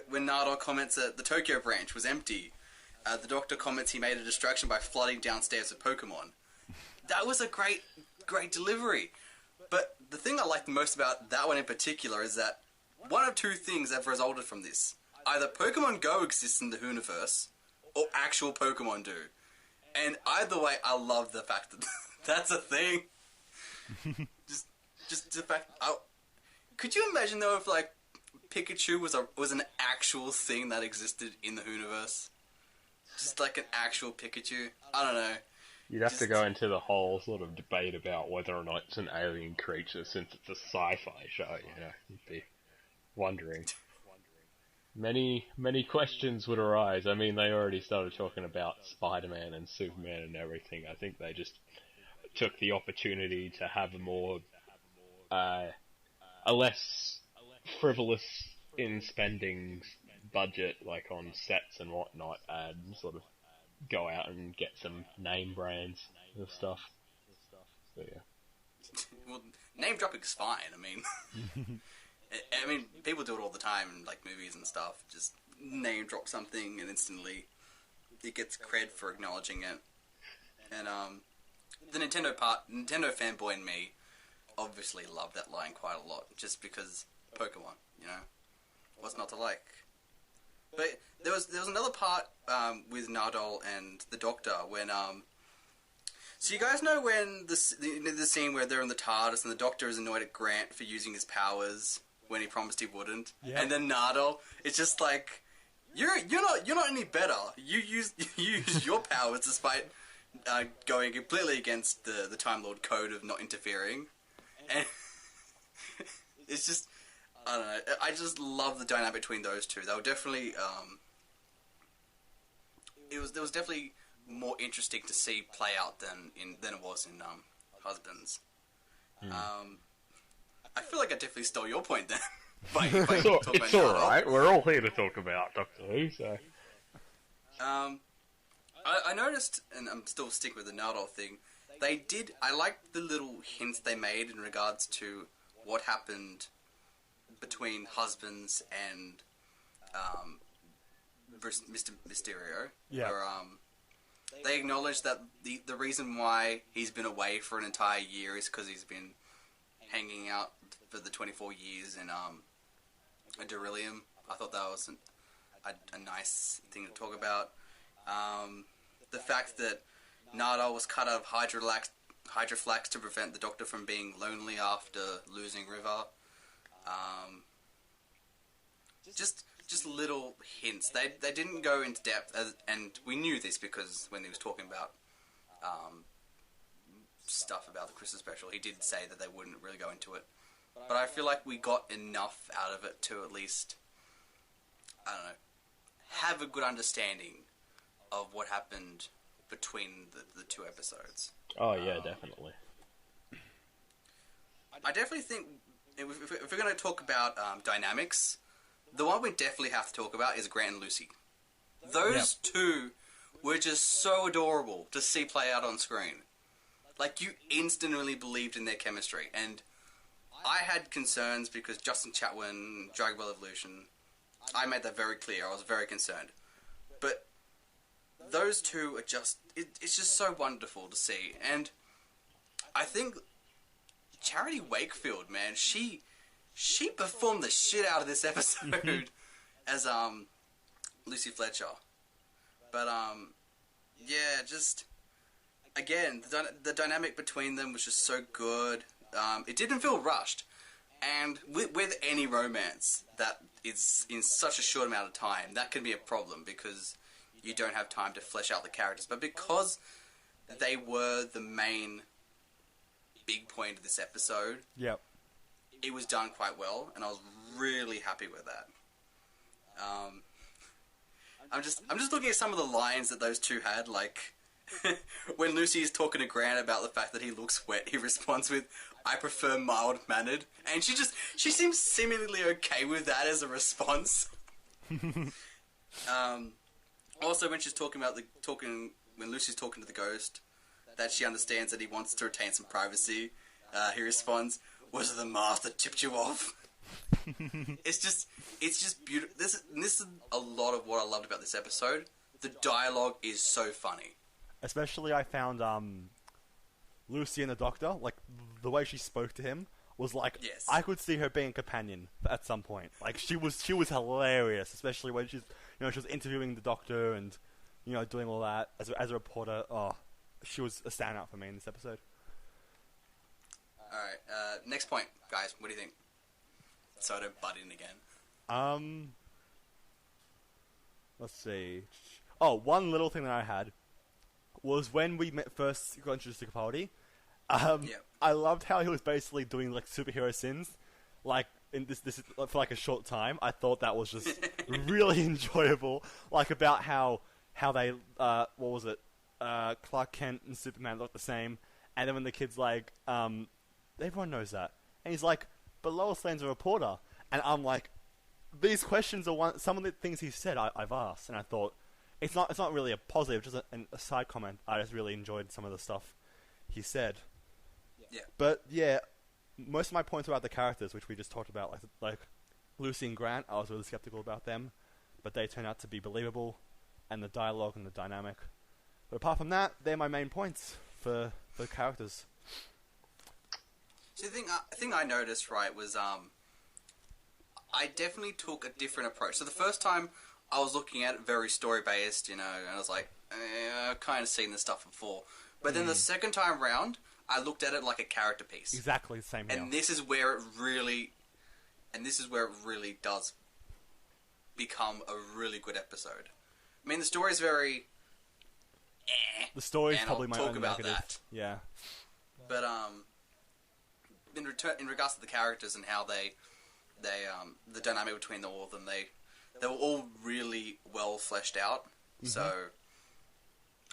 when Nardole comments that the Tokyo branch was empty. The Doctor comments he made a distraction by flooding downstairs with Pokemon. That was a great delivery. But the thing I liked most about that one in particular is that one of two things have resulted from this. Either Pokemon Go exists in the Hooniverse, or actual Pokemon do. And either way, I love the fact that that's a thing. just the fact... could you imagine, though, if, like, Pikachu was an actual thing that existed in the Hooniverse? Just, like, an actual Pikachu? I don't know. You'd have to go into the whole sort of debate about whether or not it's an alien creature, since it's a sci-fi show, you know. You'd be wondering. Many questions would arise. I mean, they already started talking about Spider-Man and Superman and everything. I think they just took the opportunity to have a more, a less frivolous in spending budget, like on sets and whatnot, and sort of go out and get some name brands and stuff. So yeah. Well, name dropping's fine. I mean, people do it all the time in like movies and stuff. Just name drop something and instantly it gets cred for acknowledging it. And the Nintendo fanboy in me obviously loved that line quite a lot, just because Pokemon, you know, what's not to like? But there was another part with Nardole and the Doctor when so you guys know when the scene where they're in the TARDIS and the Doctor is annoyed at Grant for using his powers when he promised he wouldn't, and then Nardole, it's just like you're not any better. You use your powers despite going completely against the Time Lord code of not interfering, and it's just. I don't know. I just love the dynamic between those two. They were definitely. It was definitely more interesting to see play out than it was in Husbands. I feel like I definitely stole your point then. It's all right. We're all here to talk about Doctor Who, so. I noticed, and I'm still sticking with the Nardole thing. I liked the little hints they made in regards to what happened between Husbands and Mr. Mysterio. Yeah. Where they acknowledged that the reason why he's been away for an entire year is because he's been hanging out for the 24 years in a Beryllium. I thought that was a nice thing to talk about. The fact that Nardole was cut out of Hydroflax to prevent the Doctor from being lonely after losing River. Just little hints. They didn't go into depth, and we knew this because when he was talking about stuff about the Christmas special, he did say that they wouldn't really go into it. But I feel like we got enough out of it to at least, I don't know, have a good understanding of what happened between the two episodes. Oh yeah, definitely. I definitely think if we're going to talk about dynamics, the one we definitely have to talk about is Grant and Lucy. Those two were just so adorable to see play out on screen. Like, you instantly believed in their chemistry, and I had concerns because Justin Chatwin, Dragon Ball Evolution, I made that very clear. I was very concerned. But those two are just... It's just so wonderful to see. And I think Charity Wakefield, man, she she performed the shit out of this episode as Lucy Fletcher. But yeah, just again the dynamic between them was just so good. It didn't feel rushed, and with any romance that is in such a short amount of time, that can be a problem because you don't have time to flesh out the characters. But because they were the main big point of this episode, Yep. it was done quite well, and I was really happy with that. I'm just looking at some of the lines that those two had, like when Lucy is talking to Grant about the fact that he looks wet, he responds with, "I prefer mild-mannered," and she seems seemingly okay with that as a response. Also, when she's when Lucy's talking to the ghost, that she understands that he wants to retain some privacy, he responds, "Was it the mask that tipped you off?" It's just beautiful. This is a lot of what I loved about this episode. The dialogue is so funny. Especially, I found Lucy and the Doctor, like the way she spoke to him was like, Yes. I could see her being a companion at some point. Like she was hilarious, especially when she was interviewing the Doctor and doing all that as a reporter. Oh, she was a standout for me in this episode. All right, next point, guys. What do you think? So I don't butt in again. Let's see. Oh, one little thing that I had was when we first got introduced to Capaldi. Yep. I loved how he was basically doing like superhero sins, like in this for like a short time. I thought that was just really enjoyable. Like about how they what was it? Clark Kent and Superman look the same, and then when the kid's like, everyone knows that, and he's like, but Lois Lane's a reporter, and I'm like, these questions are some of the things he said I've asked, and I thought it's not really a positive, just a side comment. I just really enjoyed some of the stuff he said. Yeah. But yeah, most of my points about the characters, which we just talked about, like Lucy and Grant, I was really skeptical about them, but they turned out to be believable, and the dialogue and the dynamic. But apart from that, they're my main points for the characters. So the thing I noticed, right, was I definitely took a different approach. So the first time I was looking at it very story-based, and I was like, I've kind of seen this stuff before. But then the second time round, I looked at it like a character piece. Exactly the same here. And this is where it really does become a really good episode. I mean, the story is very The story's and probably I'll my talk only about negative. that. Yeah. But in regards to the characters and how they the dynamic between all of them, they were all really well fleshed out. Mm-hmm. So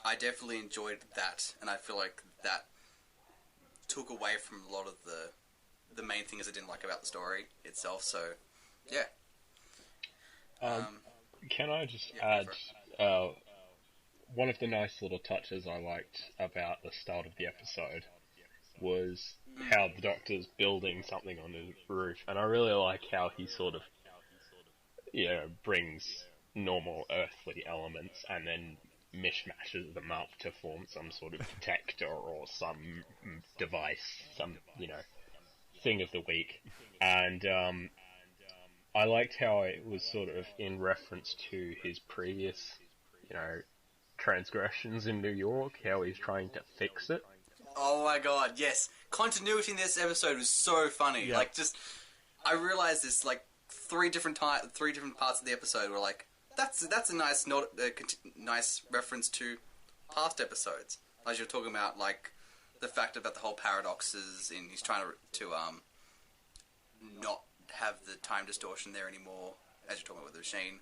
I definitely enjoyed that, and I feel like that took away from a lot of the main things I didn't like about the story itself. So yeah. Can I just add one of the nice little touches I liked about the start of the episode was how the Doctor's building something on his roof, and I really like how he sort of, brings normal earthly elements and then mishmashes them up to form some sort of detector or some device, some, thing of the week. And I liked how it was sort of in reference to his previous, transgressions in New York, how he's trying to fix it. Oh my god, yes. Continuity in this episode was so funny. Yeah. Like, just, I realized this, like, three different parts of the episode were like, that's a nice nice reference to past episodes. As you're talking about, like, the fact about the whole paradoxes, and he's trying to not have the time distortion there anymore, as you're talking about with the machine.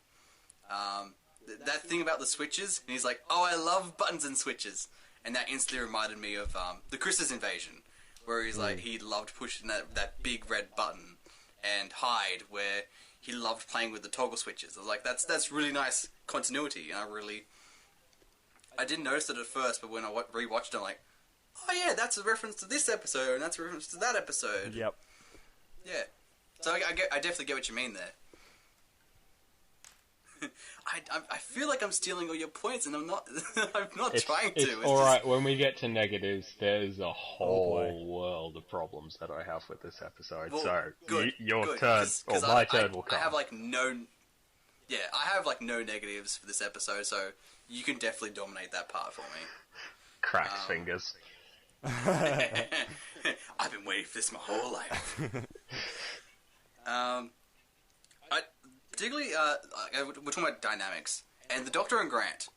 That thing about the switches, and he's like, oh, I love buttons and switches. And that instantly reminded me of the Chris's Invasion, where he's like, he loved pushing that big red button, and Hyde, where he loved playing with the toggle switches. I was like, that's really nice continuity, and I didn't notice it at first, but when I rewatched it, I'm like, oh yeah, that's a reference to this episode, and that's a reference to that episode. Yep. Yeah. So I definitely get what you mean there. I feel like I'm stealing all your points, and I'm not. I'm not trying to. It's all right. When we get to negatives, there's a whole world of problems that I have with this episode. Well, so good, your good, turn, or my turn will come. I have like no. Yeah, I have like no negatives for this episode, so you can definitely dominate that part for me. Cracks fingers. I've been waiting for this my whole life. Particularly, we're talking about dynamics and the Doctor and Grant.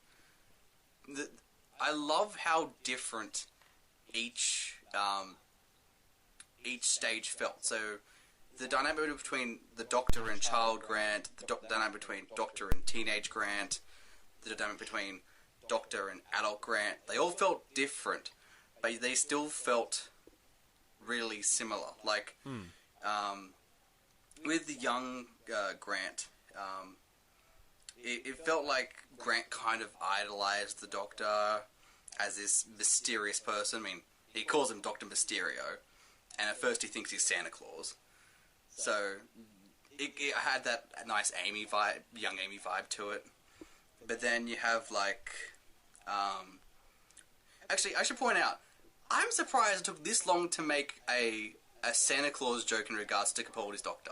I love how different each stage felt. So, the dynamic between the Doctor and child Grant, the dynamic between Doctor and teenage Grant, the dynamic between Doctor and adult Grant, they all felt different, but they still felt really similar. Like, with the young Grant, it felt like Grant kind of idolized the Doctor as this mysterious person. I mean, he calls him Dr. Mysterio, and at first he thinks he's Santa Claus. So, it had that nice Amy vibe, young Amy vibe to it. But then you have, like... Actually, I should point out, I'm surprised it took this long to make a Santa Claus joke in regards to Capaldi's Doctor.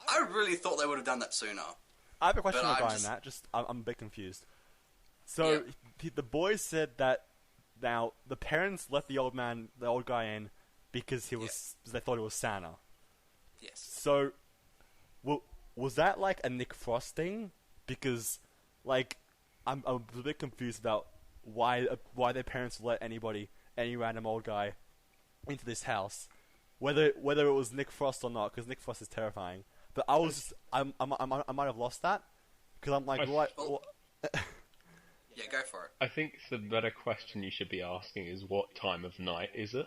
I really thought they would have done that sooner. I have a question regarding that. I'm a bit confused. So, the boys said that now the parents let the old guy in because they thought it was Santa. Yes. So, was that like a Nick Frost thing? Because, like, I'm a bit confused about why their parents let any random old guy into this house, whether it was Nick Frost or not, because Nick Frost is terrifying. But I might have lost that because I'm like, what? Yeah, go for it. I think the better question you should be asking is what time of night is it?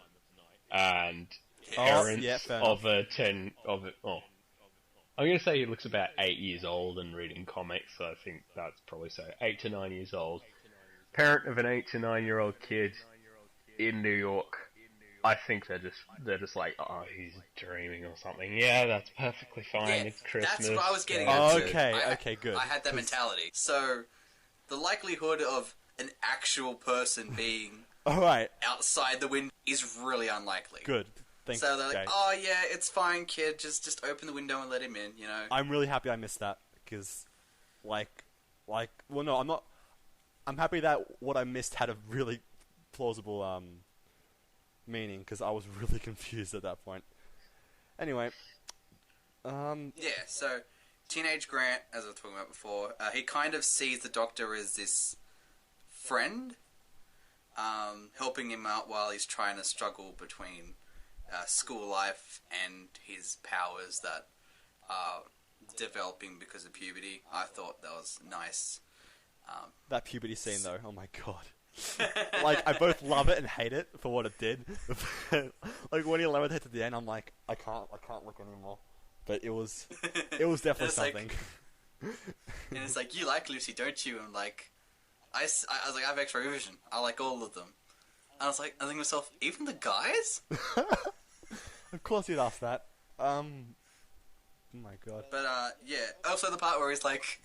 And parents of a 10 of it. Oh, I'm going to say he looks about 8 years old and reading comics. So I think that's probably 8 to 9 years old. Parent of an 8 to 9 year old kid in New York. I think they're just like, oh, he's dreaming or something. Yeah, that's perfectly fine. Yeah, it's Christmas. that's what I was getting at. at. Okay, good. I had that mentality. So, the likelihood of an actual person being outside the window is really unlikely. Good. Thanks. So they're like, oh yeah, it's fine, kid. Just open the window and let him in. You know. I'm really happy I missed that because, well, no, I'm not. I'm happy that what I missed had a really plausible meaning because I was really confused at that point. Anyway, yeah. So, teenage Grant, as I was talking about before, he kind of sees the Doctor as this friend, helping him out while he's trying to struggle between school life and his powers that are developing because of puberty. I thought that was nice. That puberty scene, though, oh my god. Like, I both love it and hate it for what it did. Like, when he levitated at the end, I'm like, I can't look anymore. But it was definitely something. And it's like, you like Lucy, don't you? And like, I was like, I have X-ray vision. I like all of them. And I was like, I think to myself, even the guys? Of course you'd ask that. Oh my god. But yeah. Also the part where he's like,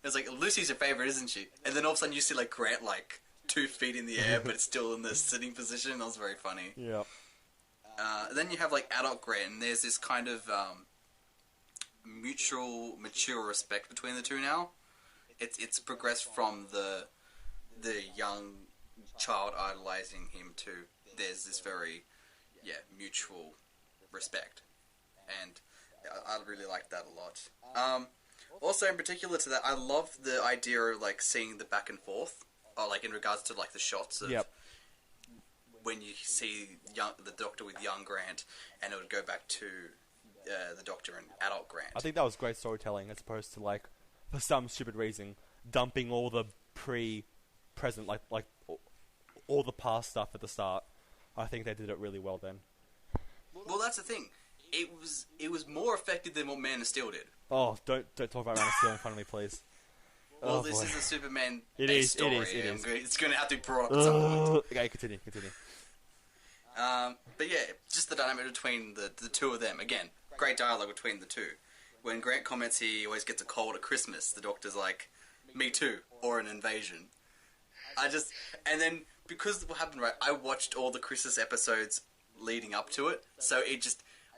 it's like, Lucy's your favorite, isn't she? And then all of a sudden you see like Grant like 2 feet in the air, but it's still in the sitting position. That was very funny. Yeah. Then you have like adult Grant, and there's this kind of mutual, mature respect between the two now. It's progressed from the young child idolizing him to there's this very mutual respect, and I really like that a lot. Also, in particular to that, I love the idea of like seeing the back and forth, or like in regards to like the shots of when you see the Doctor with young Grant, and it would go back to the Doctor and adult Grant. I think that was great storytelling, as opposed to like, for some stupid reason, dumping all the present, like all the past stuff at the start. I think they did it really well then. Well, that's the thing. It was more effective than what Man of Steel did. Oh, don't talk about Man of Steel in front of me, please. Well, this is a Superman story. It is. It's going to have to be brought up at some point. Okay, continue. But yeah, just the dynamic between the two of them. Again, great dialogue between the two. when Grant comments he always gets a cold at Christmas, the Doctor's like, me too, or an invasion. And then, because what happened, right, I watched all the Christmas episodes leading up to it, so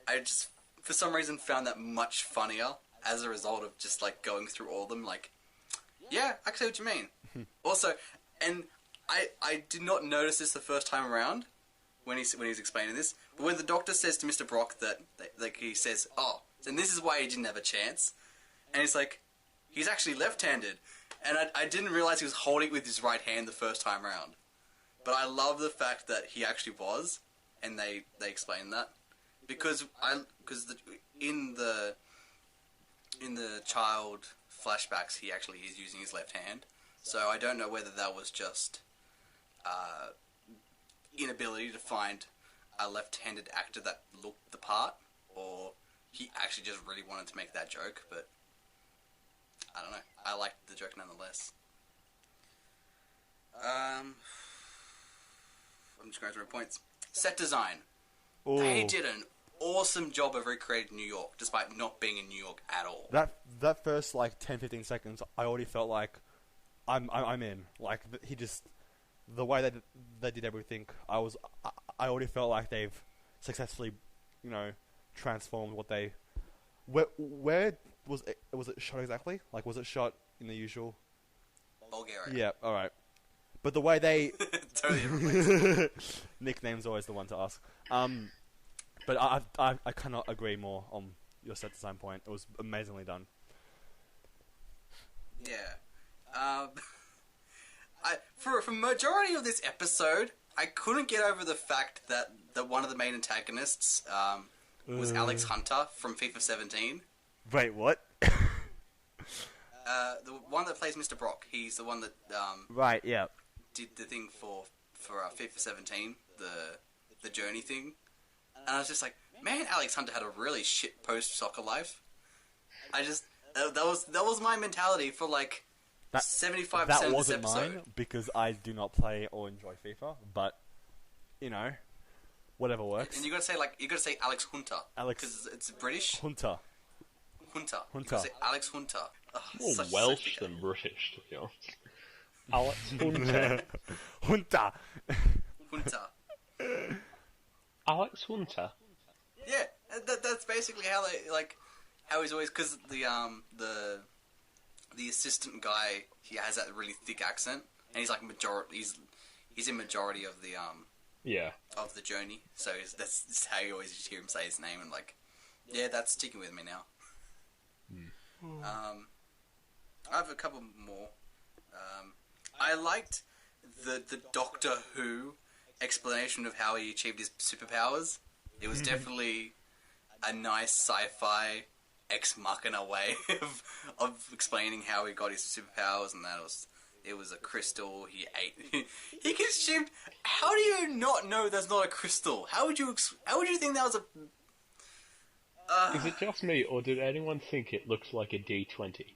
I just, for some reason, found that much funnier as a result of just, like, going through all of them, like, yeah, I can see what you mean. Also, and I did not notice this the first time around, when he's explaining this, but when the Doctor says to Mr. Brock that, like, he says, oh, and this is why he didn't have a chance, and he's like, he's actually left-handed. And I didn't realise he was holding it with his right hand the first time round. But I love the fact that he actually was, and they explained that. Because in the child flashbacks, he actually is using his left hand. So I don't know whether that was just inability to find a left-handed actor that looked the part, or he actually just really wanted to make that joke, but I don't know. I liked the joke nonetheless. I'm just going through my points. Set design. Ooh. They did an awesome job of recreating New York, despite not being in New York at all. That first, like, 10-15 seconds, I already felt like I'm in. Like, the way they did everything, I already felt like they've successfully, transformed what they... Where was it shot exactly? Like, was it shot in the usual... Bulgaria. Yeah, alright. But the way they... Totally different place. Nickname's always the one to ask. But I cannot agree more on your set design point. It was amazingly done. Yeah. For majority of this episode, I couldn't get over the fact that one of the main antagonists was Alex Hunter from FIFA 17. Wait, what? The one that plays Mr. Brock. He's the one that right, yeah. did the thing for FIFA 17, the journey thing. And I was just like, man, Alex Hunter had a really shit post-soccer life. That was my mentality for like 75% of this episode. That wasn't mine, because I do not play or enjoy FIFA, but, whatever works. And you gotta say Alex Hunter. Because it's British. Hunter. You gotta say Alex Hunter. Oh, more Welsh than British, to be honest. Alex Hunter. Hunter. Alex Hunter. Yeah, that's basically how they how he's always, because the assistant guy, he has that really thick accent, and he's like he's in majority of the of the journey, so that's how you always just hear him say his name, and yeah, that's sticking with me now. I have a couple more. I liked the Doctor Who explanation of how he achieved his superpowers. It was definitely a nice sci-fi ex machina way of explaining how he got his superpowers, and it was a crystal he ate. He consumed. How do you not know that's not a crystal? How would you think that was a? Is it just me, or did anyone think it looks like a D20?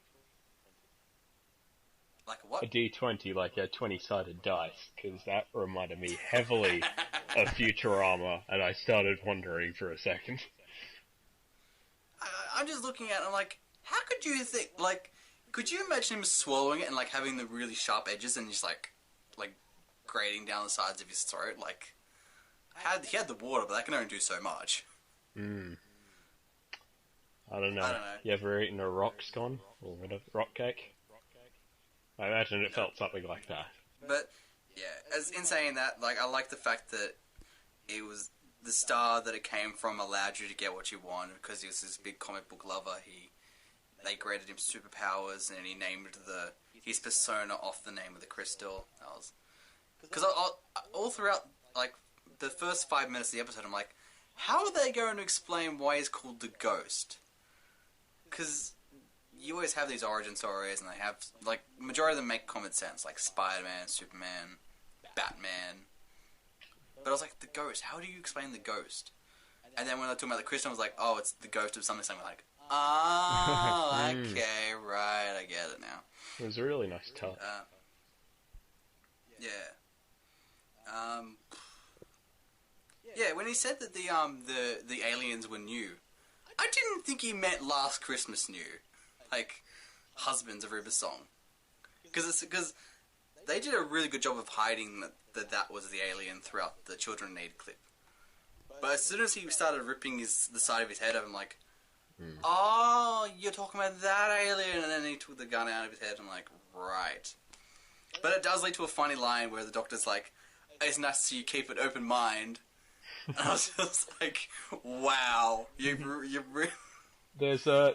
Like a what? A D20, like a 20-sided dice, because that reminded me heavily of Futurama, and I started wondering for a second. I'm just looking at it, I'm like, how could you think, could you imagine him swallowing it and, having the really sharp edges and just, grating down the sides of his throat? He had the water, but that can only do so much. I don't know. You ever eaten a rock scone? Or whatever, rock cake? I imagine it felt something like that. But, yeah, in saying that, I like the fact that it was the star that it came from allowed you to get what you wanted, because he was this big comic book lover. They granted him superpowers, and he named his persona off the name of the crystal. Because all throughout, the first 5 minutes of the episode, I'm like, how are they going to explain why he's called the Ghost? Because you always have these origin stories, and they have, majority of them make common sense, like Spider-Man, Superman, Batman. But I was like, the Ghost, how do you explain the Ghost? And then when I talking about the crystal, I was like, oh, it's the ghost of something, okay, right, I get it now. It was a really nice touch. Yeah, when he said that the aliens were new, I didn't don't think he meant Last Christmas New, like Husbands of River Song, because they did a really good job of hiding that was the alien throughout the Children in Need clip. But as soon as he started ripping the side of his head, I'm like, oh, you're talking about that alien, and then he took the gun out of his head. I'm like, right. But it does lead to a funny line where the Doctor's like, it's nice to see you keep an open mind. And I was just like, wow, That's a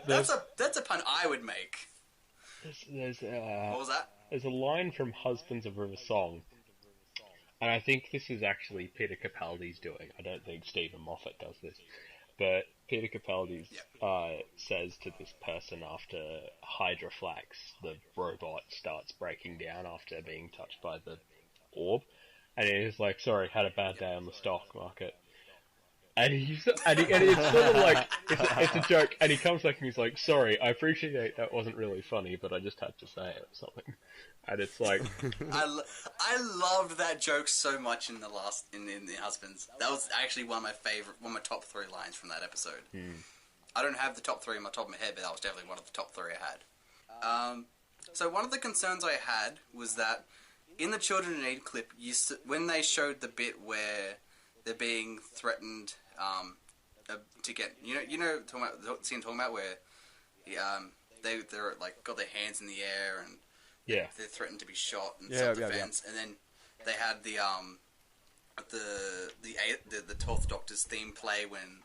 pun I would make. What was that? There's a line from Husbands of River Song, and I think this is actually Peter Capaldi's doing. I don't think Stephen Moffat does this. But Peter Capaldi says to this person after Hydroflax, the robot, starts breaking down after being touched by the orb, and he's like, sorry, had a bad day on the stock market. And it's sort of like, it's a joke, and he comes back and he's like, sorry, I appreciate that wasn't really funny, but I just had to say it or something. And it's like... I loved that joke so much in the Husbands. That was actually one of my top 3 lines from that episode. I don't have the top 3 in my top of my head, but that was definitely one of the top 3 I had. So one of the concerns I had was that in the Children in Need clip, when they showed the bit where they're being threatened to get, the scene talking about where they're like got their hands in the air and they're threatened to be shot and self-defense, and then they had the 12th Doctor's theme play when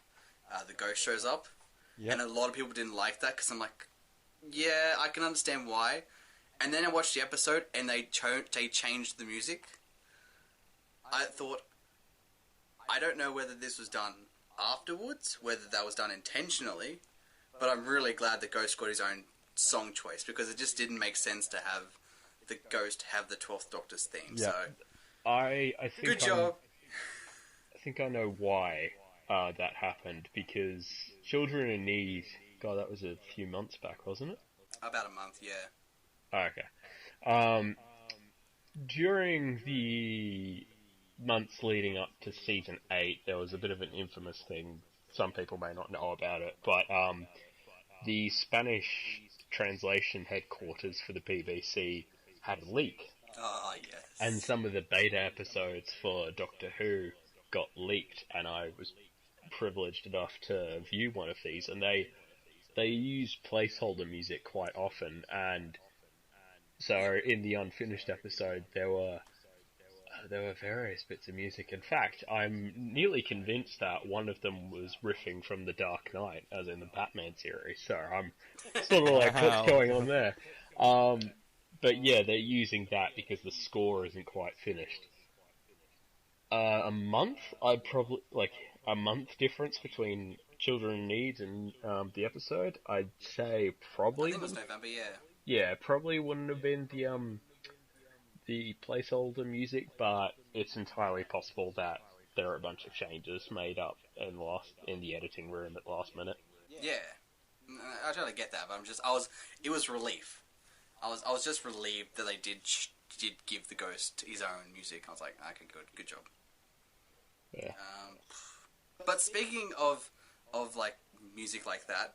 the ghost shows up, and a lot of people didn't like that because I'm like, yeah, I can understand why. And then I watched the episode and they changed the music. I thought, I don't know whether this was done afterwards, whether that was done intentionally, but I'm really glad the Ghost got his own song choice, because it just didn't make sense to have the Ghost have the 12th Doctor's theme. Yeah. So I think good job. I think I know why that happened, because Children in Need, God, that was a few months back, wasn't it? About a month, yeah. Oh, okay. During the months leading up to season 8, there was a bit of an infamous thing. Some people may not know about it, but the Spanish translation headquarters for the BBC had a leak. Oh, yes. And some of the beta episodes for Doctor Who got leaked, and I was privileged enough to view one of these, and they use placeholder music quite often, and so in the unfinished episode there were various bits of music. In fact, I'm nearly convinced that one of them was riffing from The Dark Knight, as in the Batman series, so I'm sort of like, what's going on there? But yeah, they're using that because the score isn't quite finished. A month difference between Children in Need and the episode, I'd say probably... I think it was November, yeah. Yeah, probably wouldn't have been the placeholder music, but it's entirely possible that there are a bunch of changes made up in the editing room at the last minute. Yeah, I totally get that, but it was relief. I was just relieved that they did give the Ghost his own music. I was like, okay, good job. Yeah. But speaking of like music like that,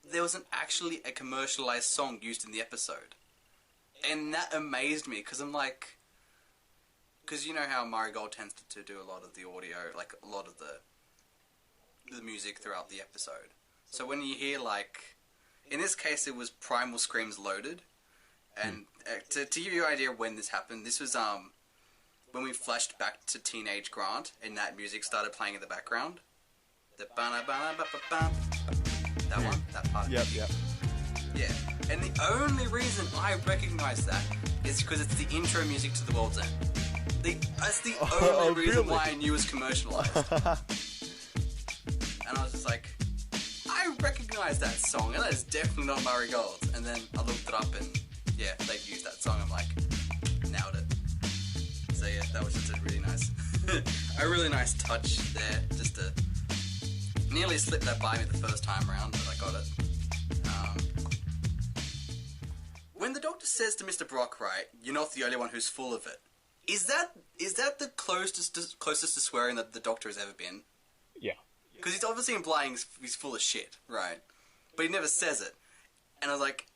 there was actually a commercialized song used in the episode. And that amazed me, because I'm like... Because you know how Murray Gold tends to do a lot of the audio, like a lot of the music throughout the episode. So when you hear, like... In this case, it was Primal Screams Loaded. And to give you an idea of when this happened, this was when we flashed back to Teenage Grant, and that music started playing in the background. The ba-na-ba-na-ba-ba-bam. That one, that part. Yep. Yeah, and the only reason I recognise that is because it's the intro music to The World's End. That's the only reason why I knew it was commercialised. And I was just like, I recognise that song, and that is definitely not Murray Gold. And then I looked it up, and yeah, they've used that song. I'm like, nailed it. So yeah, that was just a really nice touch there, just to nearly slipped that by me the first time around, but I got it. When the Doctor says to Mr. Brock, right, you're not the only one who's full of it, is that the closest to swearing that the Doctor has ever been? Yeah. Because he's obviously implying he's full of shit, right? but he never says it. And I was like,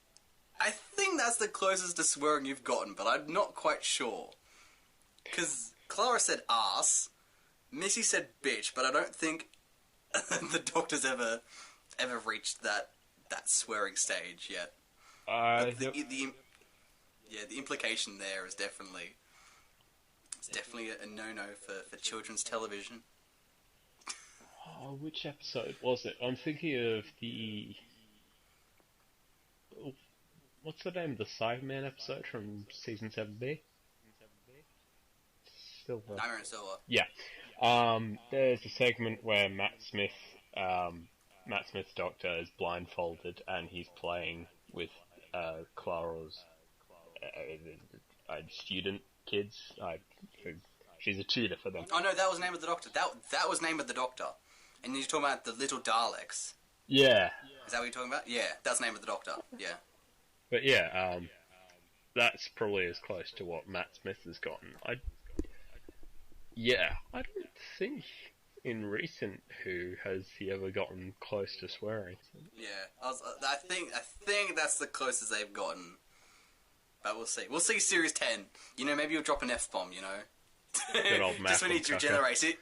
I think that's the closest to swearing you've gotten, but I'm not quite sure. Because Clara said ass, Missy said bitch, but I don't think the Doctor's ever reached that swearing stage yet. The implication there is definitely a no-no for children's television. Oh, which episode was it? I'm thinking of the... What's the name of the Cyberman episode from Season 7B? Silver. Nightmare and Silver. Yeah. There's a segment where Matt Smith's Doctor is blindfolded and he's playing with Clara's student kids. She's a tutor for them. Oh no, that was the name of the Doctor. That was the name of the Doctor. And you're talking about the little Daleks. Yeah. Is that what you're talking about? Yeah, that's the name of the Doctor. Yeah. But yeah, that's probably as close to what Matt Smith has gotten. I don't think in recent Who has he ever gotten close to swearing. Yeah, I think that's the closest they've gotten. But we'll see. We'll see Series 10. You know, maybe you'll drop an F-bomb, you know? Good old Just when he regenerates it.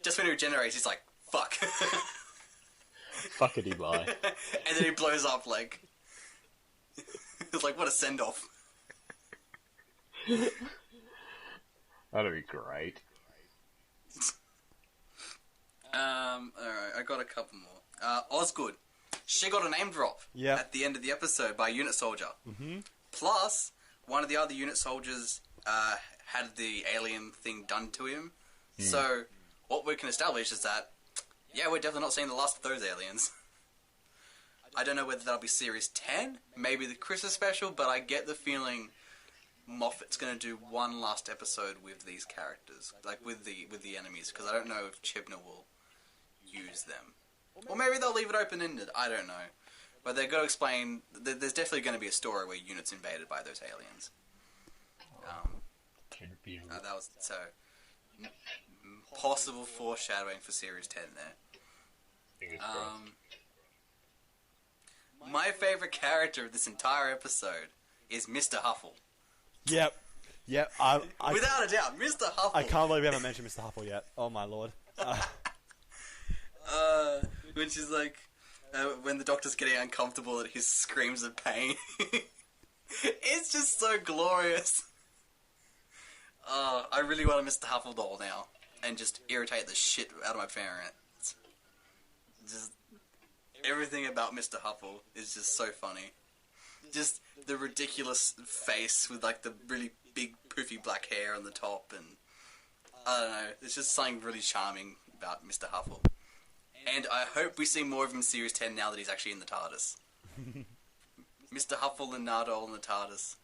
Just when he regenerates, he's like, fuck. Fuckity bye. And then he blows up, like... It's like, what a send-off. That'd be great. Alright, I got a couple more. Osgood. She got a name drop at the end of the episode by a unit soldier. Mm-hmm. Plus, one of the other unit soldiers had the alien thing done to him. Mm. So, what we can establish is that, yeah, we're definitely not seeing the last of those aliens. I don't know whether that'll be Series 10, maybe the Christmas special, but I get the feeling Moffat's going to do one last episode with these characters, like with the enemies, because I don't know if Chibnall will use them. Or maybe they'll leave it open-ended, I don't know. But they've got to explain, there's definitely going to be a story where units invaded by those aliens. That was, so, possible foreshadowing for Series 10 there. My favourite character of this entire episode is Mr. Huffle. Yep. Without a doubt, Mr. Huffle. I can't believe we haven't mentioned Mr. Huffle yet. Oh my lord. When she's like, when the Doctor's getting uncomfortable and his screams of pain. It's just so glorious. I really want a Mr. Huffle doll now. And just irritate the shit out of my parents. Just, everything about Mr. Huffle is just so funny. Just the ridiculous face with like the really big poofy black hair on the top, and I don't know, there's just something really charming about Mr. Huffle. And I hope we see more of him in Series 10 now that he's actually in the TARDIS. Mr. Huffle and Nardole in the TARDIS.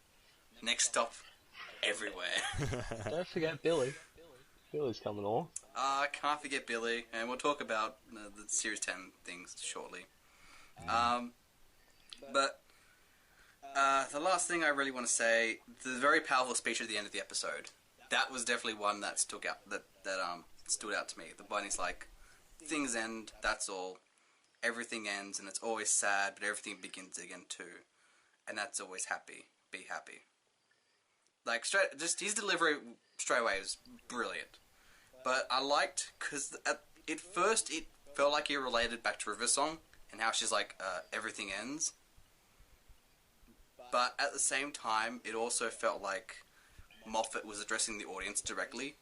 Next stop, everywhere. Don't forget Billy. Billy's coming on. I can't forget Billy, and we'll talk about the Series 10 things shortly. But the last thing I really want to say, the very powerful speech at the end of the episode. That was definitely one that stood out. That stood out to me. The one is like, things end. That's all. Everything ends, and it's always sad, but everything begins again too. And that's always happy. Be happy. Like just his delivery straight away was brilliant. But I liked because at first it felt like it related back to River Song and how she's like everything ends. But at the same time, it also felt like Moffat was addressing the audience directly.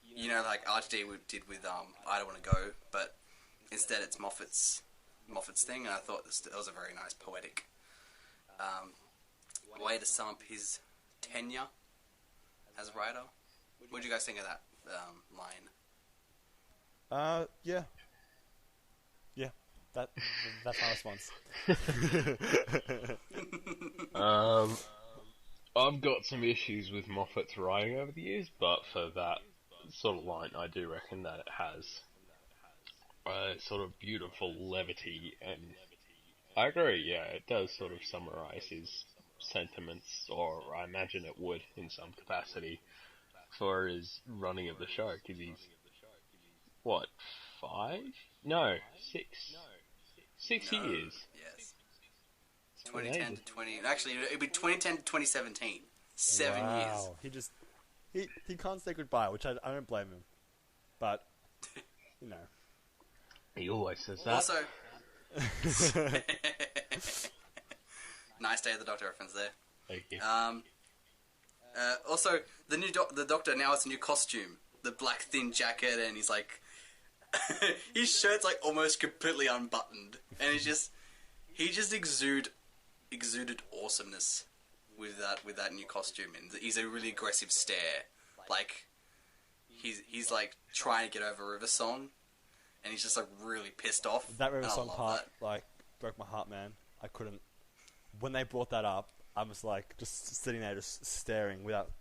You know, like RTD did with I Don't Want to Go, but instead it's Moffat's thing, and I thought that was a very nice poetic way to sum up his tenure as a writer. What did you guys think of that line? Yeah. That's my response. I've got some issues with Moffat's writing over the years, but for that sort of line, I do reckon that it has a sort of beautiful levity, and I agree, yeah, it does sort of summarise his sentiments, or I imagine it would in some capacity, for his running of the show, because he's, what, 5? No, 6. 6 No. years. Yes. 2010 to 20... Actually, it'd be 2010 to 2017. 7 years. He just... He can't say goodbye, which I don't blame him. But, you know. He always says that. Also... Nice Day of the Doctor reference there. Thank you. Also, the Doctor now has a new costume. The black thin jacket, and he's like... his shirt's like almost completely unbuttoned. And he just exuded awesomeness with that new costume. And he's a really aggressive stare. Like, he's like trying to get over River Song. And he's just like really pissed off. That River And I Song love part, that. like, broke my heart, man. I couldn't... When they brought that up, I was like, just sitting there just staring without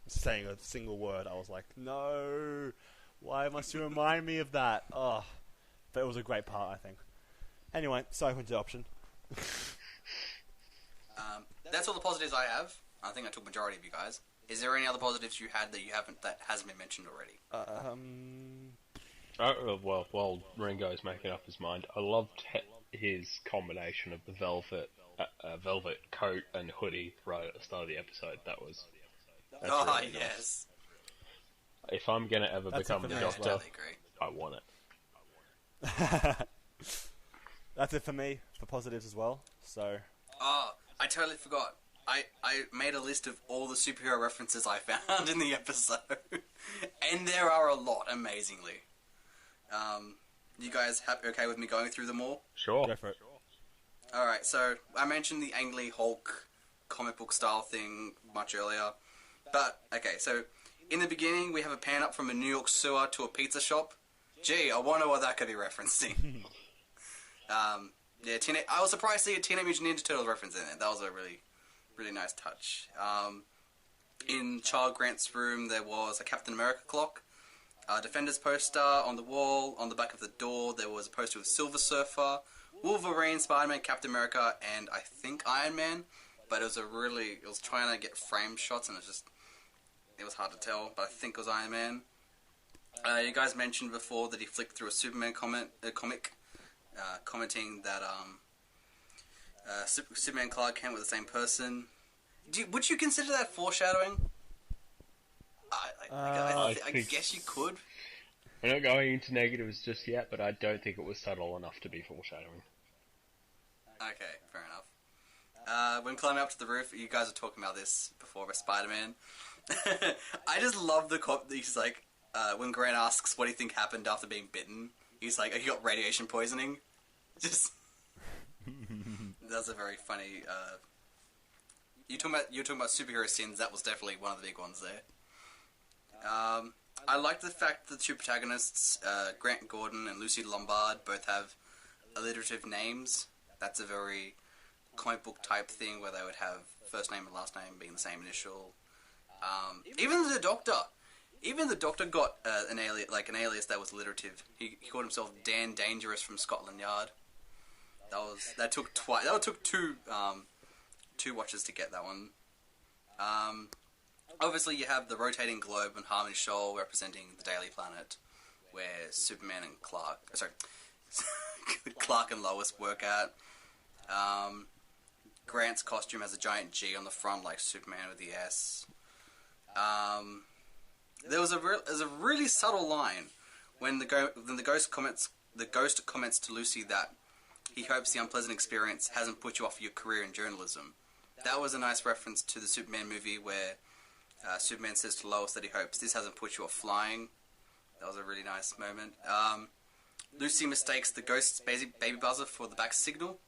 saying a single word. I was like, no, why must you remind me of that? Oh, but it was a great part, I think. Anyway, sorry for interruption. That's all the positives I have. I think I took majority of you guys. Is there any other positives you had that hasn't been mentioned already? While Ringo's making up his mind, I loved his combination of the velvet coat and hoodie right at the start of the episode. That's really yes. Nice. If I'm gonna ever That's become it for the me as Doctor, well. I want it. That's it for me, for positives as well. So, Oh, I totally forgot. I made a list of all the superhero references I found in the episode. And there are a lot, amazingly. You guys okay with me going through them all? Sure. go for it. Alright, so I mentioned the Ang Lee Hulk comic book style thing much earlier. But, okay, so in the beginning we have a pan up from a New York sewer to a pizza shop. Gee, I wonder what that could be referencing. Yeah, I was surprised to see a Teenage Mutant Ninja Turtles reference in it. That was a really, really nice touch. In Child Grant's room there was a Captain America clock, a Defenders poster on the wall. On the back of the door there was a poster with Silver Surfer, Wolverine, Spider-Man, Captain America, and I think Iron Man. But it was trying to get frame shots and it was hard to tell, but I think it was Iron Man. You guys mentioned before that he flicked through a Superman comic, commenting that Superman Clark Kent were the same person. Would you consider that foreshadowing? I guess you could. We're not going into negatives just yet, but I don't think it was subtle enough to be foreshadowing. Okay, fair enough. When climbing up to the roof, you guys were talking about this before with Spider-Man. I just love he's like, when Grant asks what do you think happened after being bitten, he's like, he got radiation poisoning. Just... That's a very funny, you're talking about superhero sins, that was definitely one of the big ones there. I like the fact that the two protagonists, Grant Gordon and Lucy Lombard, both have alliterative names. That's a very comic book type thing where they would have first name and last name being the same initial. Even the Doctor got an alias that was alliterative. He called himself Dan Dangerous from Scotland Yard. That took two watches to get that one. Obviously, you have the rotating globe and Harmony Shoal representing the Daily Planet, where Superman and Clark and Lois work at. Grant's costume has a giant G on the front, like Superman with the S. There was a really subtle line when the ghost comments to Lucy that he hopes the unpleasant experience hasn't put you off your career in journalism. That was a nice reference to the Superman movie where Superman says to Lois that he hopes this hasn't put you off flying. That was a really nice moment. Lucy mistakes the ghost's baby buzzer for the bat signal.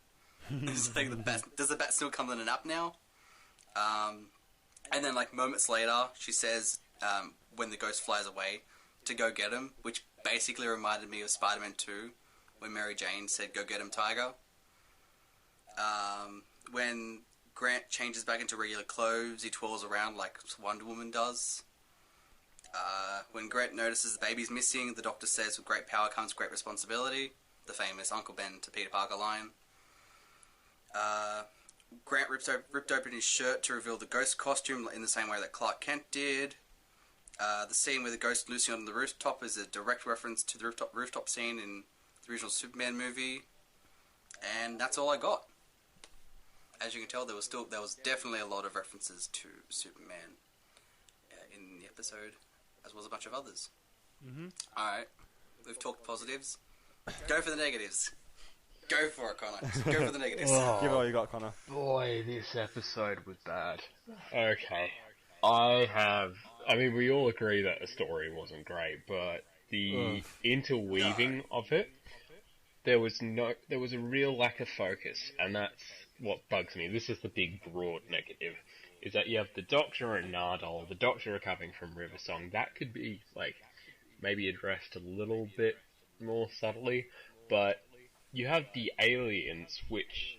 It's like does the bat still come in an app now? And then like moments later, she says when the ghost flies away to go get him, which basically reminded me of Spider-Man 2 when Mary Jane said go get him, Tiger. When Grant changes back into regular clothes, he twirls around like Wonder Woman does. When Grant notices the baby's missing, the Doctor says with great power comes great responsibility. The famous Uncle Ben to Peter Parker line. Grant ripped open his shirt to reveal the ghost costume in the same way that Clark Kent did. The scene with the ghost Lucy on the rooftop is a direct reference to the rooftop scene in the original Superman movie. And that's all I got. As you can tell, there was definitely a lot of references to Superman in the episode, as well as a bunch of others. Mm-hmm. Alright, we've talked positives. Go for the negatives. Go for it, Connor. Go for the negatives. Give it all you got, Connor. Boy, this episode was bad. Okay. I mean, we all agree that the story wasn't great, but the interweaving of it, there was a real lack of focus, and that's what bugs me. This is the big, broad negative, is that you have the Doctor and Nardole, the Doctor recovering from Riversong. That could be, like, maybe addressed a little bit more subtly, but you have the aliens, which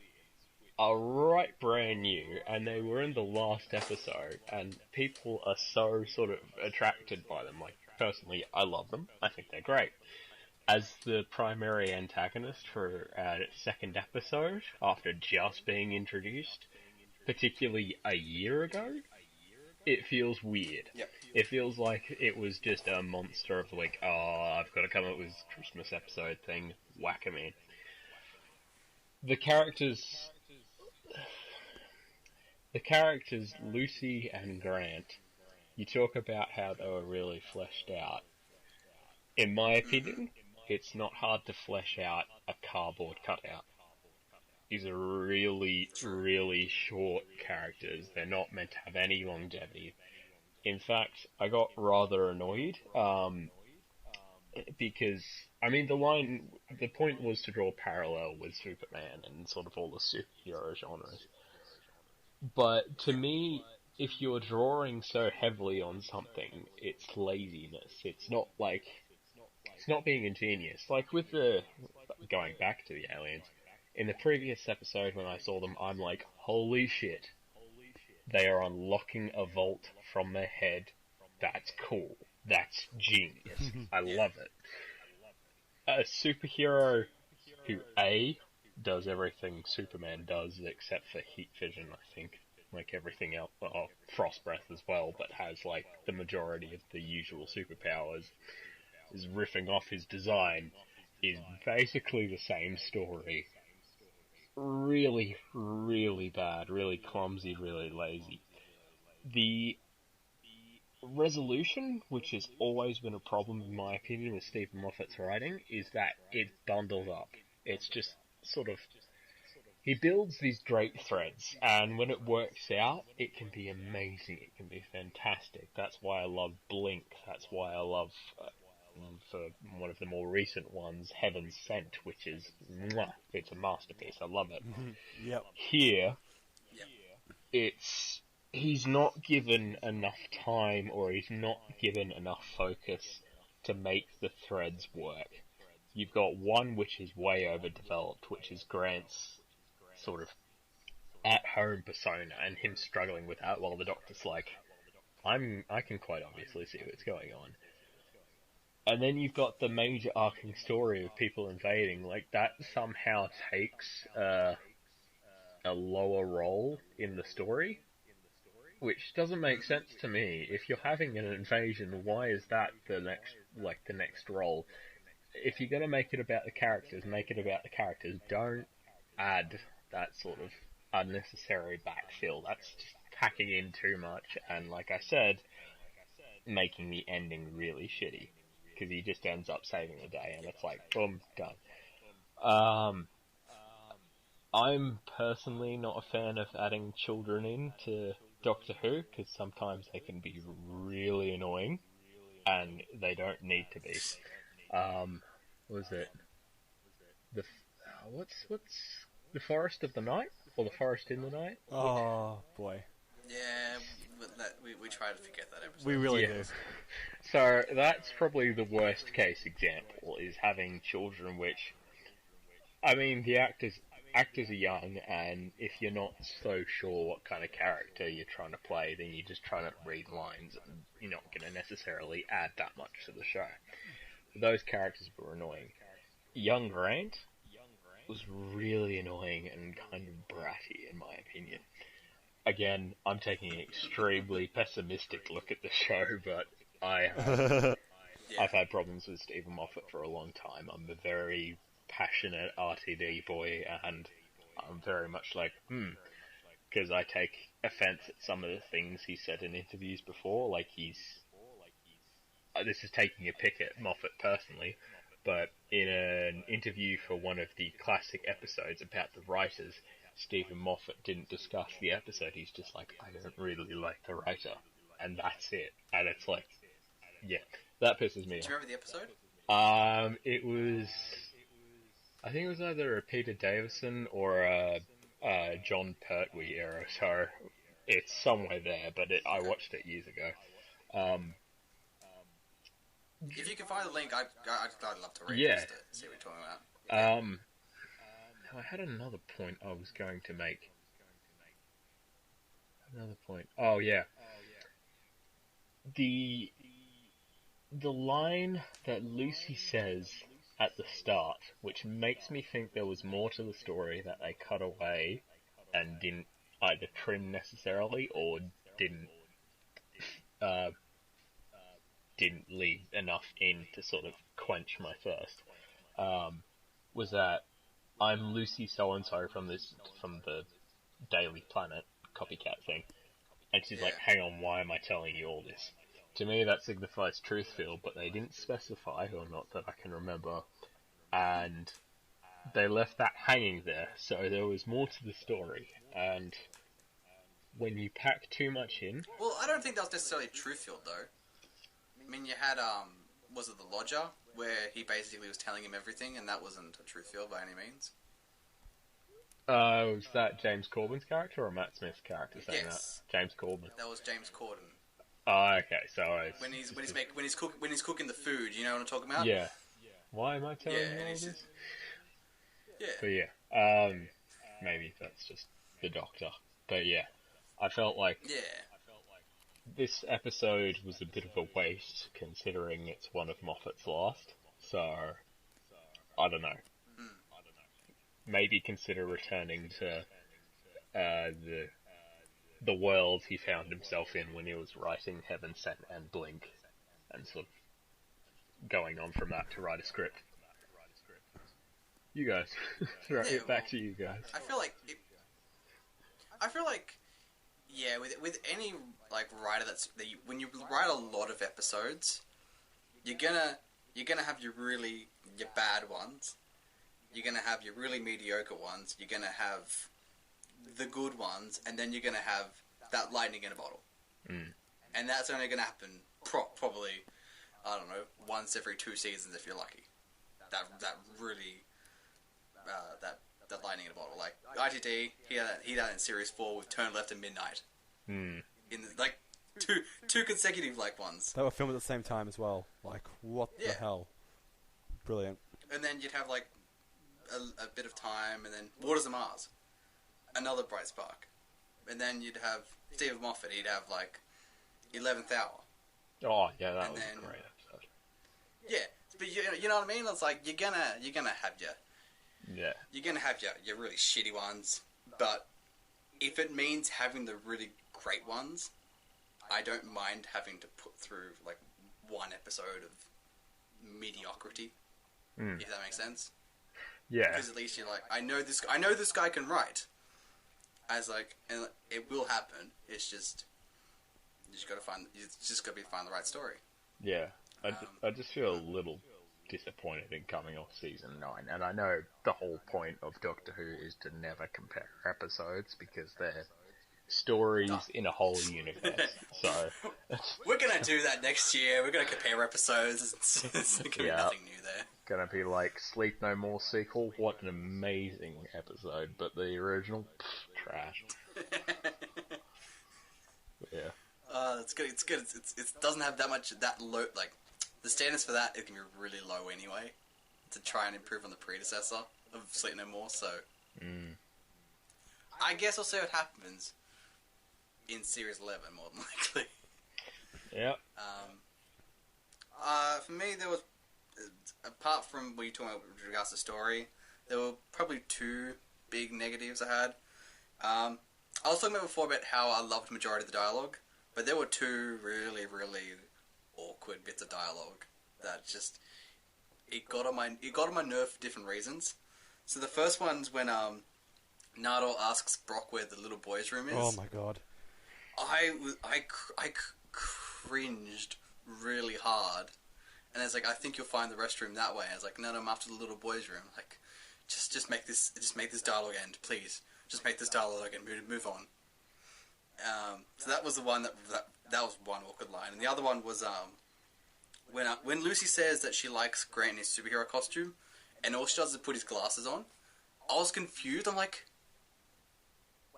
are right brand new, and they were in the last episode, and people are so sort of attracted by them. Like, personally, I love them. I think they're great. As the primary antagonist for our second episode, after just being introduced, particularly a year ago, it feels weird. Yep. It feels like it was just a monster of like, oh, I've got to come up with this Christmas episode thing, whack 'em in. The characters, Lucy and Grant, you talk about how they were really fleshed out. In my opinion, it's not hard to flesh out a cardboard cutout. These are really, really short characters. They're not meant to have any longevity. In fact, I got rather annoyed, because, I mean, the point was to draw a parallel with Superman and sort of all the superhero genres. But to me, if you're drawing so heavily on something, it's laziness. It's not being ingenious. Like with going back to the aliens, in the previous episode when I saw them, I'm like, holy shit, they are unlocking a vault from their head. That's cool. That's genius. I love it. A superhero who A, does everything Superman does except for heat vision, I think. Like everything else, frost breath as well, but has like the majority of the usual superpowers, is riffing off his design, is basically the same story. Really, really bad, really clumsy, really lazy. The resolution, which has always been a problem in my opinion with Stephen Moffat's writing, is that it bundles up. It's just sort of... He builds these great threads, and when it works out, it can be amazing, it can be fantastic. That's why I love Blink, that's why I love, for one of the more recent ones, Heaven's Sent, which is, it's a masterpiece, I love it. Yep. Here, he's not given enough time, or he's not given enough focus to make the threads work. You've got one which is way overdeveloped, which is Grant's sort of at-home persona, and him struggling with that, while the Doctor's like, I can quite obviously see what's going on. And then you've got the major arcing story of people invading, like, that somehow takes a lower role in the story, which doesn't make sense to me. If you're having an invasion, why is that the next role? If you're gonna make it about the characters, make it about the characters. Don't add that sort of unnecessary backfill. That's just packing in too much, and like I said, making the ending really shitty, because he just ends up saving the day, and it's like, boom, done. I'm personally not a fan of adding children into Doctor Who, because sometimes they can be really annoying, and they don't need to be. What was it? What's the Forest of the Night? Or the Forest in the Night? Oh, boy. Yeah, we try to forget that episode. We really do. So, that's probably the worst case example, is having children which... I mean, the actors are young, and if you're not so sure what kind of character you're trying to play, then you're just trying to read lines, and you're not going to necessarily add that much to the show. Those characters were annoying. Young Grant was really annoying and kind of bratty, in my opinion. Again, I'm taking an extremely pessimistic look at the show, but I've had problems with Stephen Moffat for a long time. I'm a very passionate RTD boy, and I'm very much like, because I take offense at some of the things he said in interviews before, like this is taking a pick at Moffat personally, but in an interview for one of the classic episodes about the writers, Stephen Moffat didn't discuss the episode. He's just like, I don't really like the writer, and that's it. And it's like, yeah, that pisses me off. Do you remember the episode? It was, I think it was either a Peter Davison or a John Pertwee era, so it's somewhere there, but I watched it years ago. If you can find the link, I'd love to read Yeah. it, just to see what you're talking about. I had another point I was going to make. Another point. Oh, yeah. The line that Lucy says at the start, which makes me think there was more to the story that they cut away and didn't either trim necessarily or didn't leave enough in to sort of quench my thirst, was that I'm Lucy so-and-so from the Daily Planet copycat thing, and she's like, hang on, why am I telling you all this? To me, that signifies truth feel, but they didn't specify, or not that I can remember, and they left that hanging there, so there was more to the story, and when you pack too much in... Well, I don't think that was necessarily truth feel, though. I mean, you had, was it The Lodger, where he basically was telling him everything, and that wasn't a truth feel by any means. Was that James Corbin's character or Matt Smith's character saying Yes. that? James Corbin. That was James Corden. Oh, okay, so it's... When he's cooking the food, you know what I'm talking about? Yeah. Why am I telling you all he's this? just... Yeah. But yeah, maybe that's just the Doctor. But yeah, I felt like Yeah. this episode was a bit of a waste, considering it's one of Moffat's last. So, I don't know. Maybe consider returning to the world he found himself in when he was writing Heaven Sent and Blink, and sort of going on from that to write a script. You guys, right back to you guys. I feel like, yeah, with any like writer when you write a lot of episodes, you're gonna have your bad ones, you're gonna have your really mediocre ones, you're gonna have the good ones, and then you're gonna have that lightning in a bottle, and that's only gonna happen probably, I don't know, once every 2 seasons if you're lucky. That really that lightning in a bottle, like ITD, he had that in series 4 with Turn Left and Midnight. In like two consecutive like ones. They were filmed at the same time as well. Like, what the hell? Brilliant. And then you'd have like a bit of time, and then Waters of Mars, another bright spark, and then you'd have Steve Moffat. He'd have like 11th Hour. Oh yeah, that And was then- a great episode. Yeah, but you know what I mean? It's like you're gonna have Yeah. you're gonna have your really shitty ones, but if it means having the really great ones, I don't mind having to put through like one episode of mediocrity, if that makes sense. Yeah. Because at least you're like, I know this guy can write. And it will happen. It's just you just gotta find the right story. Yeah. I just feel a little disappointed in coming off season 9, and I know the whole point of Doctor Who is to never compare episodes because they're stories in a whole universe. So We're gonna do that next year. We're gonna compare episodes. It's gonna be nothing new there. gonna be like Sleep No More sequel. What an amazing episode, but the original trash. Yeah. It's good. It's good. It doesn't have that low. Like the standards for that, it can be really low anyway. To try and improve on the predecessor of Sleep No More. So I guess we'll see what happens in Series 11, more than likely. Yep. For me, there was, apart from what you're talking about with regards to story, there were probably 2 big negatives I had. I was talking about before about how I loved the majority of the dialogue, but there were 2 really, really awkward bits of dialogue that just, it got on my nerve for different reasons. So the first one's when Nardole asks Brock where the little boy's room is. Oh my god. I cringed really hard, and it's like, I think you'll find the restroom that way. I was like, no, I'm after the little boy's room. Like, just make this dialogue end, please. Just make this dialogue end. Move on. So that was the one that was one awkward line, and the other one was when Lucy says that she likes Grant in his superhero costume, and all she does is put his glasses on. I was confused. I'm like,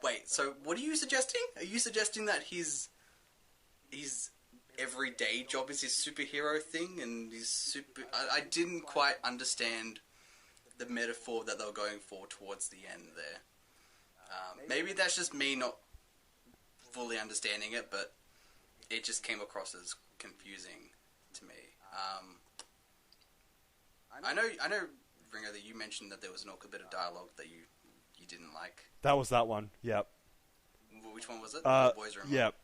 wait, so what are you suggesting? Are you suggesting that his everyday job is his superhero thing, and I didn't quite understand the metaphor that they were going for towards the end there. Maybe that's just me not fully understanding it, but it just came across as confusing to me. I know, Ringo, that you mentioned that there was an awkward bit of dialogue that you didn't like. That was that one. Yep. Which one was it? The boys' room. Yep.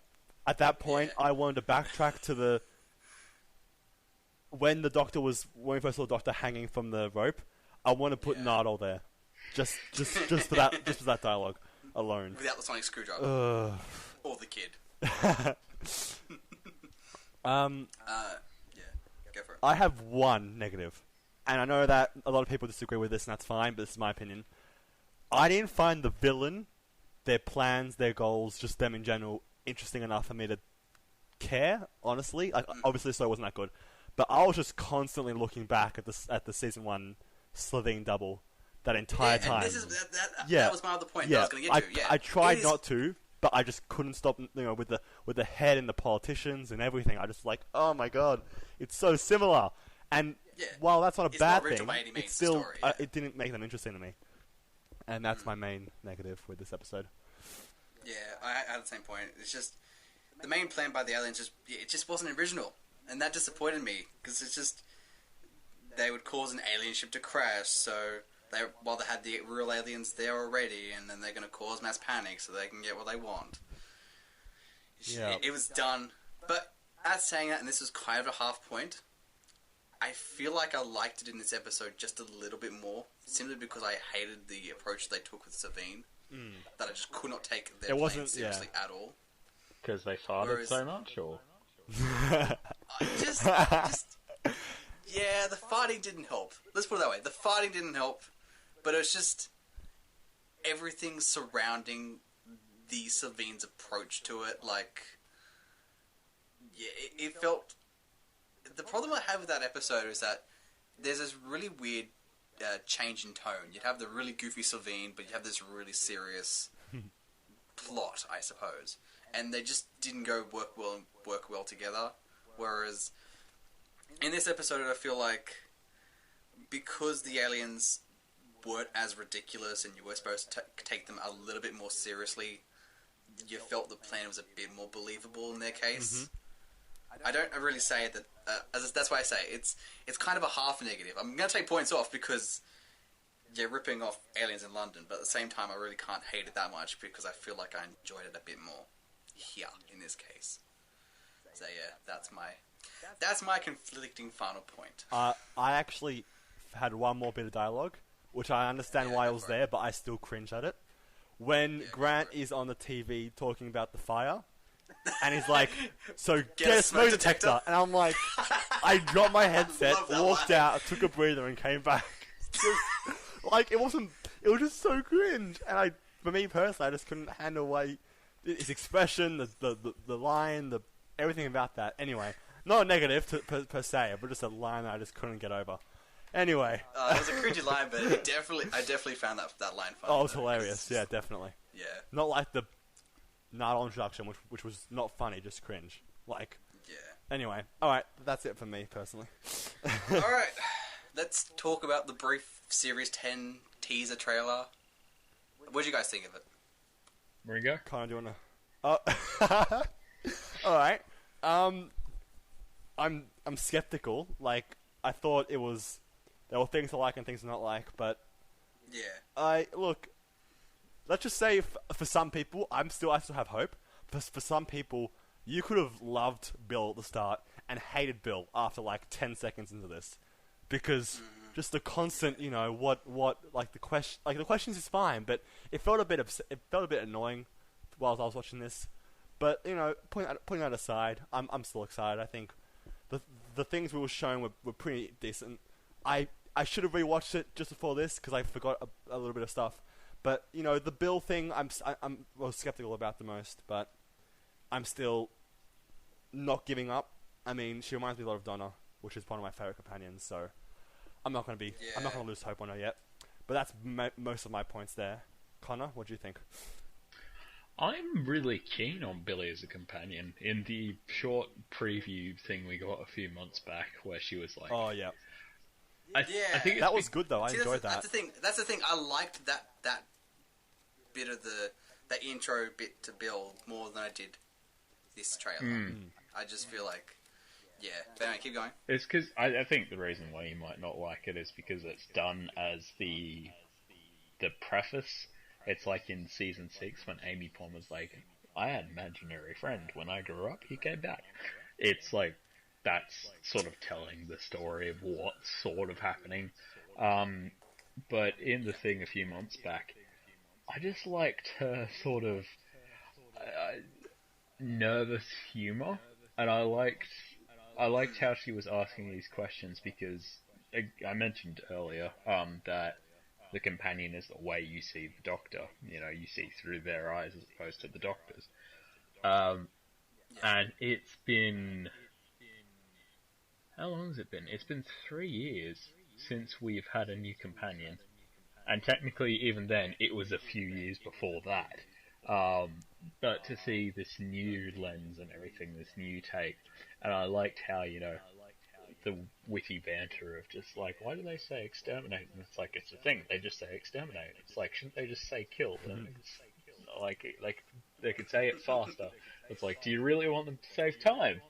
At that point, I wanted to backtrack to when we first saw the Doctor hanging from the rope. I want to put Nardole there, just for that dialogue alone. Without the sonic screwdriver. Or the kid. Yeah, go for it. I have one negative, and I know that a lot of people disagree with this, and that's fine, but this is my opinion. I didn't find the villain, their plans, their goals, just them in general, interesting enough for me to care, honestly. Like, obviously the story wasn't that good, but I was just constantly looking back at the season 1 Slovene double that entire time. And that was my other point that I was going to get to. I tried not to, but I just couldn't stop, with the head and the politicians and everything. I just like, oh my god, it's so similar. And while that's not a bad thing, it's still it didn't make them interesting to me. And that's my main negative with this episode. Yeah, I had the same point. It's just the main plan by the aliens it just wasn't original, and that disappointed me because it's just they would cause an alien ship to crash, so while they had the real aliens there already, and then they're going to cause mass panic so they can get what they want. Yeah. It was done, but as saying that, and this was kind of a half point, I feel like I liked it in this episode just a little bit more, simply because I hated the approach they took with Savine. That I just could not take their plan seriously at all. Because they farted so much, or? Just yeah, the farting didn't help. Let's put it that way. The farting didn't help, but it was just everything surrounding the Savine's approach to it. Like, yeah, it felt. The problem I have with that episode is that there's this really weird change in tone. You'd have the really goofy Savine, but you have this really serious plot, I suppose, and they just didn't work well together. Whereas in this episode, I feel like because the aliens weren't as ridiculous and you were supposed to take them a little bit more seriously, you felt the plan was a bit more believable in their case. I don't really say that. That's why I say it's kind of a half negative. I'm going to take points off because you're ripping off aliens in London, but at the same time, I really can't hate it that much because I feel like I enjoyed it a bit more here in this case. So yeah, that's my conflicting final point. I actually had one more bit of dialogue, which I understand why it was there, but I still cringe at it. When Grant is on the TV talking about the fire. And he's like, so get a smoke detector. And I'm like, I dropped my headset, walked out, took a breather, and came back. Like, it was just so cringe. And for me personally, I just couldn't handle his expression, the line, everything about that. Anyway, not a negative per se, but just a line that I just couldn't get over. Anyway. It was a cringy line, but I definitely found that line funny. Oh, it was hilarious. Yeah, definitely. Yeah. Not like the Nardole introduction, which was not funny, just cringe. Like, yeah. Anyway, alright, that's it for me, personally. Alright, let's talk about the brief Series 10 teaser trailer. What did you guys think of it? Where you go? Connor, do you wanna... Alright, I'm skeptical. Like, I thought there were things to like and things to not like, but... Yeah. Look... Let's just say for some people, I still have hope. For some people, you could have loved Bill at the start and hated Bill after like 10 seconds into this. because just the constant, what like the questions is fine, but it felt a bit annoying while I was watching this. But putting that aside, I'm still excited. I think the things we were shown were pretty decent. I should have rewatched it just before this because I forgot a little bit of stuff. But the Bill thing, I'm skeptical about the most, but I'm still not giving up. I mean, she reminds me a lot of Donna, which is one of my favorite companions. So I'm not gonna lose hope on her yet. But that's most of my points there. Connor, what do you think? I'm really keen on Billy as a companion. In the short preview thing we got a few months back, where she was like, "Oh yeah." I think that was good though. I enjoyed that. That's the thing. I liked that bit of that intro bit to Bill more than I did this trailer. I just feel like, yeah. But anyway, keep going. It's because I think the reason why you might not like it is because it's done as the preface. It's like in season 6 when Amy Pond was like, "I had an imaginary friend. When I grew up, he came back." It's like that's sort of telling the story of what's sort of happening. But in the thing a few months back, I just liked her sort of nervous humor, and I liked how she was asking these questions because I mentioned earlier that the companion is the way you see the Doctor. You see through their eyes as opposed to the Doctor's. And it's been... How long has it been? It's been 3 years since we've had a new companion. And technically, even then, it was a few years before that. But to see this new lens and everything, this new take, and I liked how, the witty banter of just like, why do they say exterminate? And it's like, it's a thing, they just say exterminate. It's like, shouldn't they just say kill? Like they could say it faster. It's like, do you really want them to save time?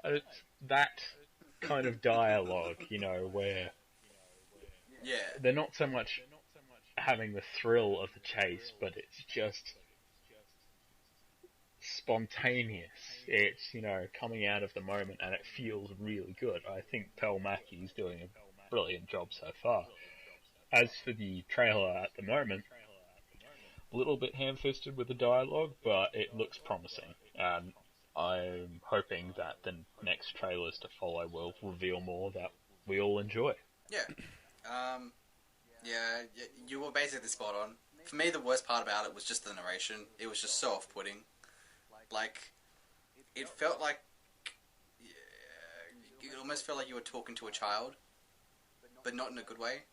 And it's that kind of dialogue, where they're not so much having the thrill of the chase, but it's just spontaneous. It's, coming out of the moment, and it feels really good. I think Pearl Mackey's doing a brilliant job so far. As for the trailer at the moment, a little bit ham-fisted with the dialogue, but it looks promising. And I'm hoping that the next trailers to follow will reveal more that we all enjoy. Yeah. Yeah, you were basically spot on. For me, the worst part about it was just the narration. It was just so off-putting. Like, it felt like... It almost felt like you were talking to a child, but not in a good way.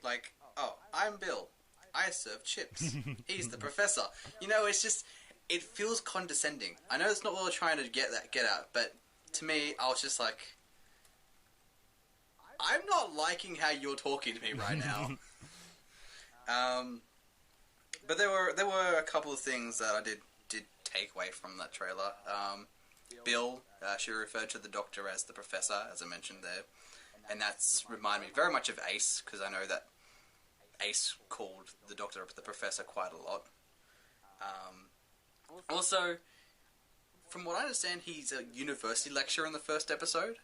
Like, oh, I'm Bill. I serve chips. He's the professor. It's just... It feels condescending. I know it's not what we're trying to get at, but to me, I was just like... I'm not liking how you're talking to me right now. But there were a couple of things that I did take away from that trailer. Bill, she referred to the Doctor as the Professor, as I mentioned there, and that's reminded me very much of Ace, because I know that Ace called the Doctor the Professor quite a lot. Also, from what I understand, he's a university lecturer in the first episode,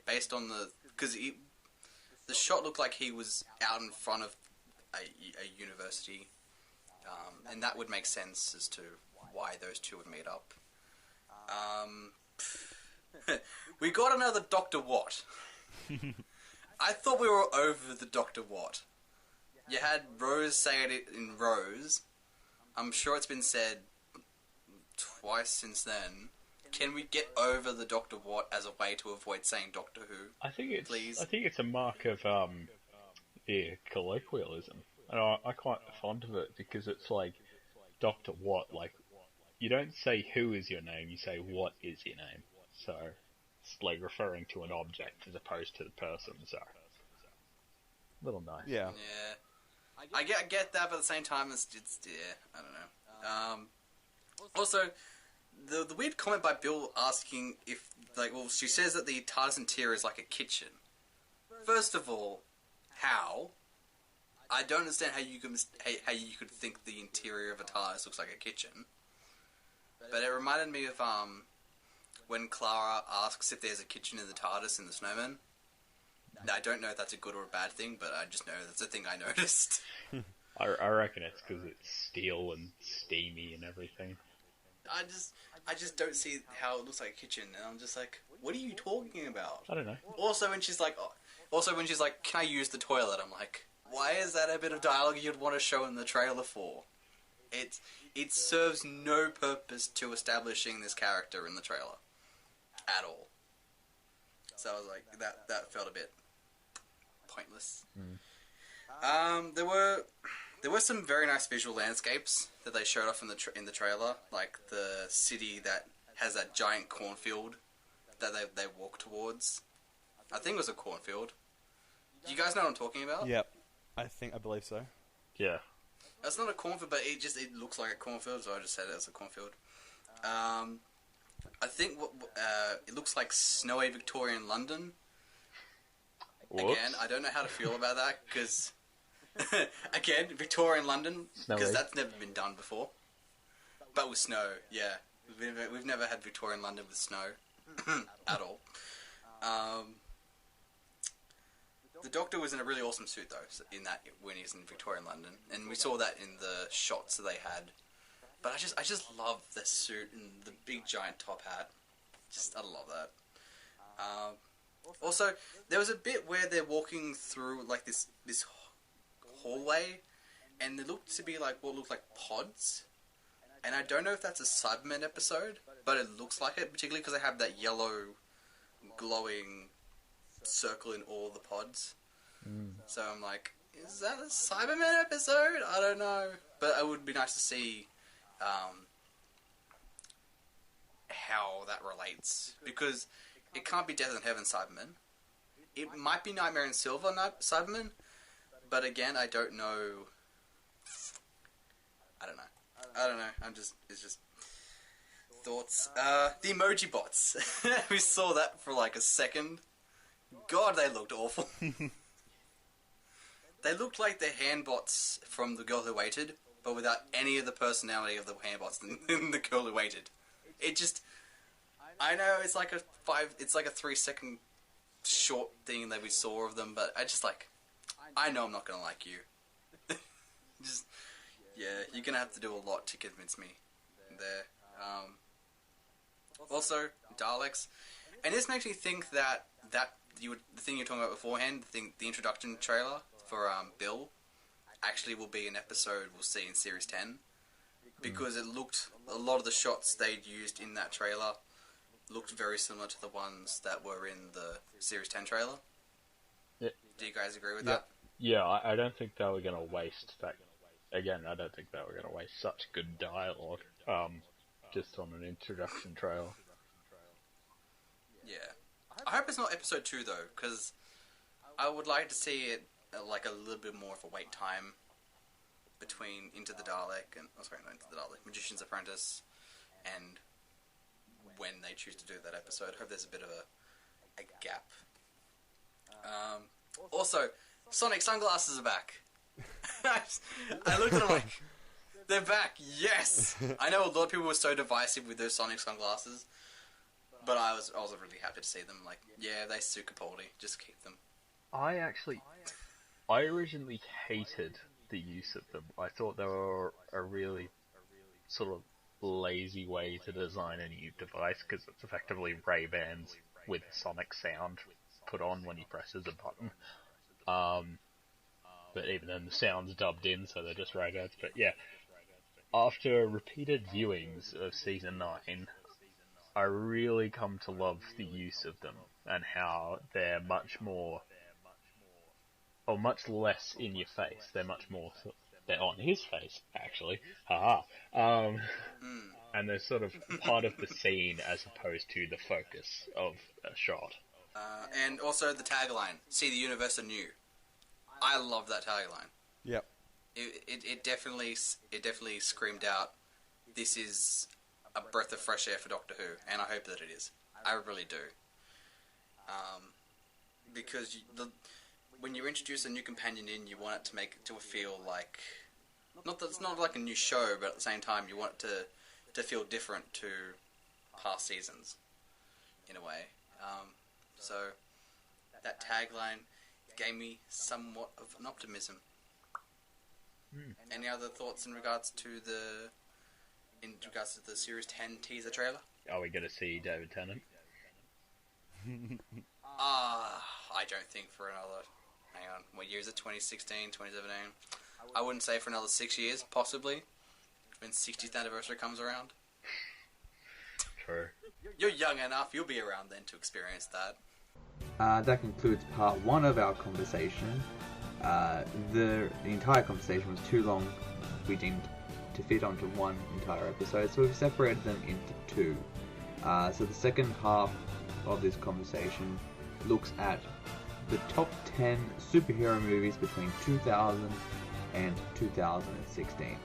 based on because the shot looked like he was out in front of a university, and that would make sense as to why those two would meet up. We got another Dr. Watt. I thought we were over the Dr. Watt. You had Rose saying it in Rose. I'm sure it's been said twice since then. Can we get over the Dr. Watt as a way to avoid saying Doctor Who? I think please? I think it's a mark of colloquialism. And I'm quite fond of it because it's like Dr. Watt. Like, you don't say who is your name, you say what is your name. So it's like referring to an object as opposed to the person. So a little nice. Yeah. I get that, but at the same time, it's I don't know. Also, the weird comment by Bill asking if, she says that the TARDIS interior is like a kitchen. First of all, how? I don't understand how you could think the interior of a TARDIS looks like a kitchen. But it reminded me of when Clara asks if there's a kitchen in the TARDIS in The Snowman. I don't know if that's a good or a bad thing, but I just know that's a thing I noticed. I reckon it's because it's steel and steamy and everything. I just don't see how it looks like a kitchen, and I'm just like, what are you talking about? I don't know. Also, when she's like, can I use the toilet? I'm like, why is that a bit of dialogue you'd want to show in the trailer for? It serves no purpose to establishing this character in the trailer at all. So I was like, that felt a bit pointless. There were some very nice visual landscapes that they showed off in the trailer, like the city that has that giant cornfield that they walk towards. I think it was a cornfield. Do you guys know what I'm talking about? Yep. I believe so. Yeah. It's not a cornfield, but it looks like a cornfield, so I just said it as a cornfield. I think it looks like snowy Victorian London. Whoops. Again, I don't know how to feel about that, because... again, Victorian London, because that's never been done before. But with snow, yeah. We've never had Victorian London with snow. At all. The Doctor was in a really awesome suit, though, when he's in Victorian London. And we saw that in the shots that they had. But I just love the suit and the big giant top hat. I love that. Also, there was a bit where they're walking through like this hallway, and they looked to be like what looked like pods. And I don't know if that's a Cybermen episode, but it looks like it, particularly because they have that yellow glowing circle in all the pods. So I'm like, is that a Cybermen episode? I don't know. But it would be nice to see how that relates, because it can't be Death in Heaven Cybermen. It might be Nightmare in Silver Cybermen, but again, I don't know. I don't know. It's just thoughts. The emoji bots. We saw that for like a second. God, they looked awful. They looked like the handbots from The Girl Who Waited, but without any of the personality of the handbots in The Girl Who Waited. It just... I know it's like a 3-second short thing that we saw of them, but I know I'm not gonna like you. You're gonna have to do a lot to convince me there. Also, Daleks. And this makes me think that the thing you were talking about beforehand, the introduction trailer for Bill, actually will be an episode we'll see in Series 10. Because a lot of the shots they'd used in that trailer looked very similar to the ones that were in the Series 10 trailer. Yeah. Do you guys agree with that? Yeah, I don't think they were going to waste that. Again, I don't think they were going to waste such good dialogue just on an introduction trailer. Yeah. I hope it's not episode 2 though, because I would like to see it like a little bit more of a wait time between Into the Dalek and Magician's Apprentice and when they choose to do that episode. I hope there's a bit of a gap. Also, Sonic sunglasses are back. I looked at them like, they're back, yes! I know a lot of people were so divisive with those Sonic sunglasses, but I was really happy to see them. Like, yeah, they suit Capaldi, just keep them. I originally hated the use of them. I thought they were a really sort of lazy way to design a new device, because it's effectively Ray-Bans with sonic sound put on when he presses a button. But even then the sound's dubbed in, so they're just Ray-Bans. But yeah, after repeated viewings of Season 9, I really come to love the use of them, and how they're much less in your face. They're on his face, actually. Haha. And they're sort of part of the scene as opposed to the focus of a shot. And also the tagline, "See the universe anew." I love that tagline. Yep. It definitely screamed out, this is a breath of fresh air for Doctor Who, and I hope that it is. I really do. Because when you introduce a new companion in, you want it to make it to feel like, not that it's not like a new show, but at the same time you want it to feel different to past seasons, in a way. So that tagline, gave me somewhat of an optimism. Any other thoughts in regards to the Series 10 teaser trailer? Are we going to see David Tennant? I don't think for another... Hang on, what year is it? 2016, 2017? I wouldn't say for another 6 years, possibly. When 60th anniversary comes around. True. You're young enough, you'll be around then to experience that. That concludes part 1 of our conversation. The entire conversation was too long, we deemed, to fit onto one entire episode, so we've separated them into 2. So the second half of this conversation looks at the top 10 superhero movies between 2000 and 2016.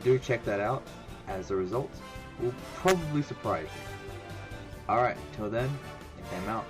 Do check that out, as the results will probably surprise you. Alright, till then, I'm out.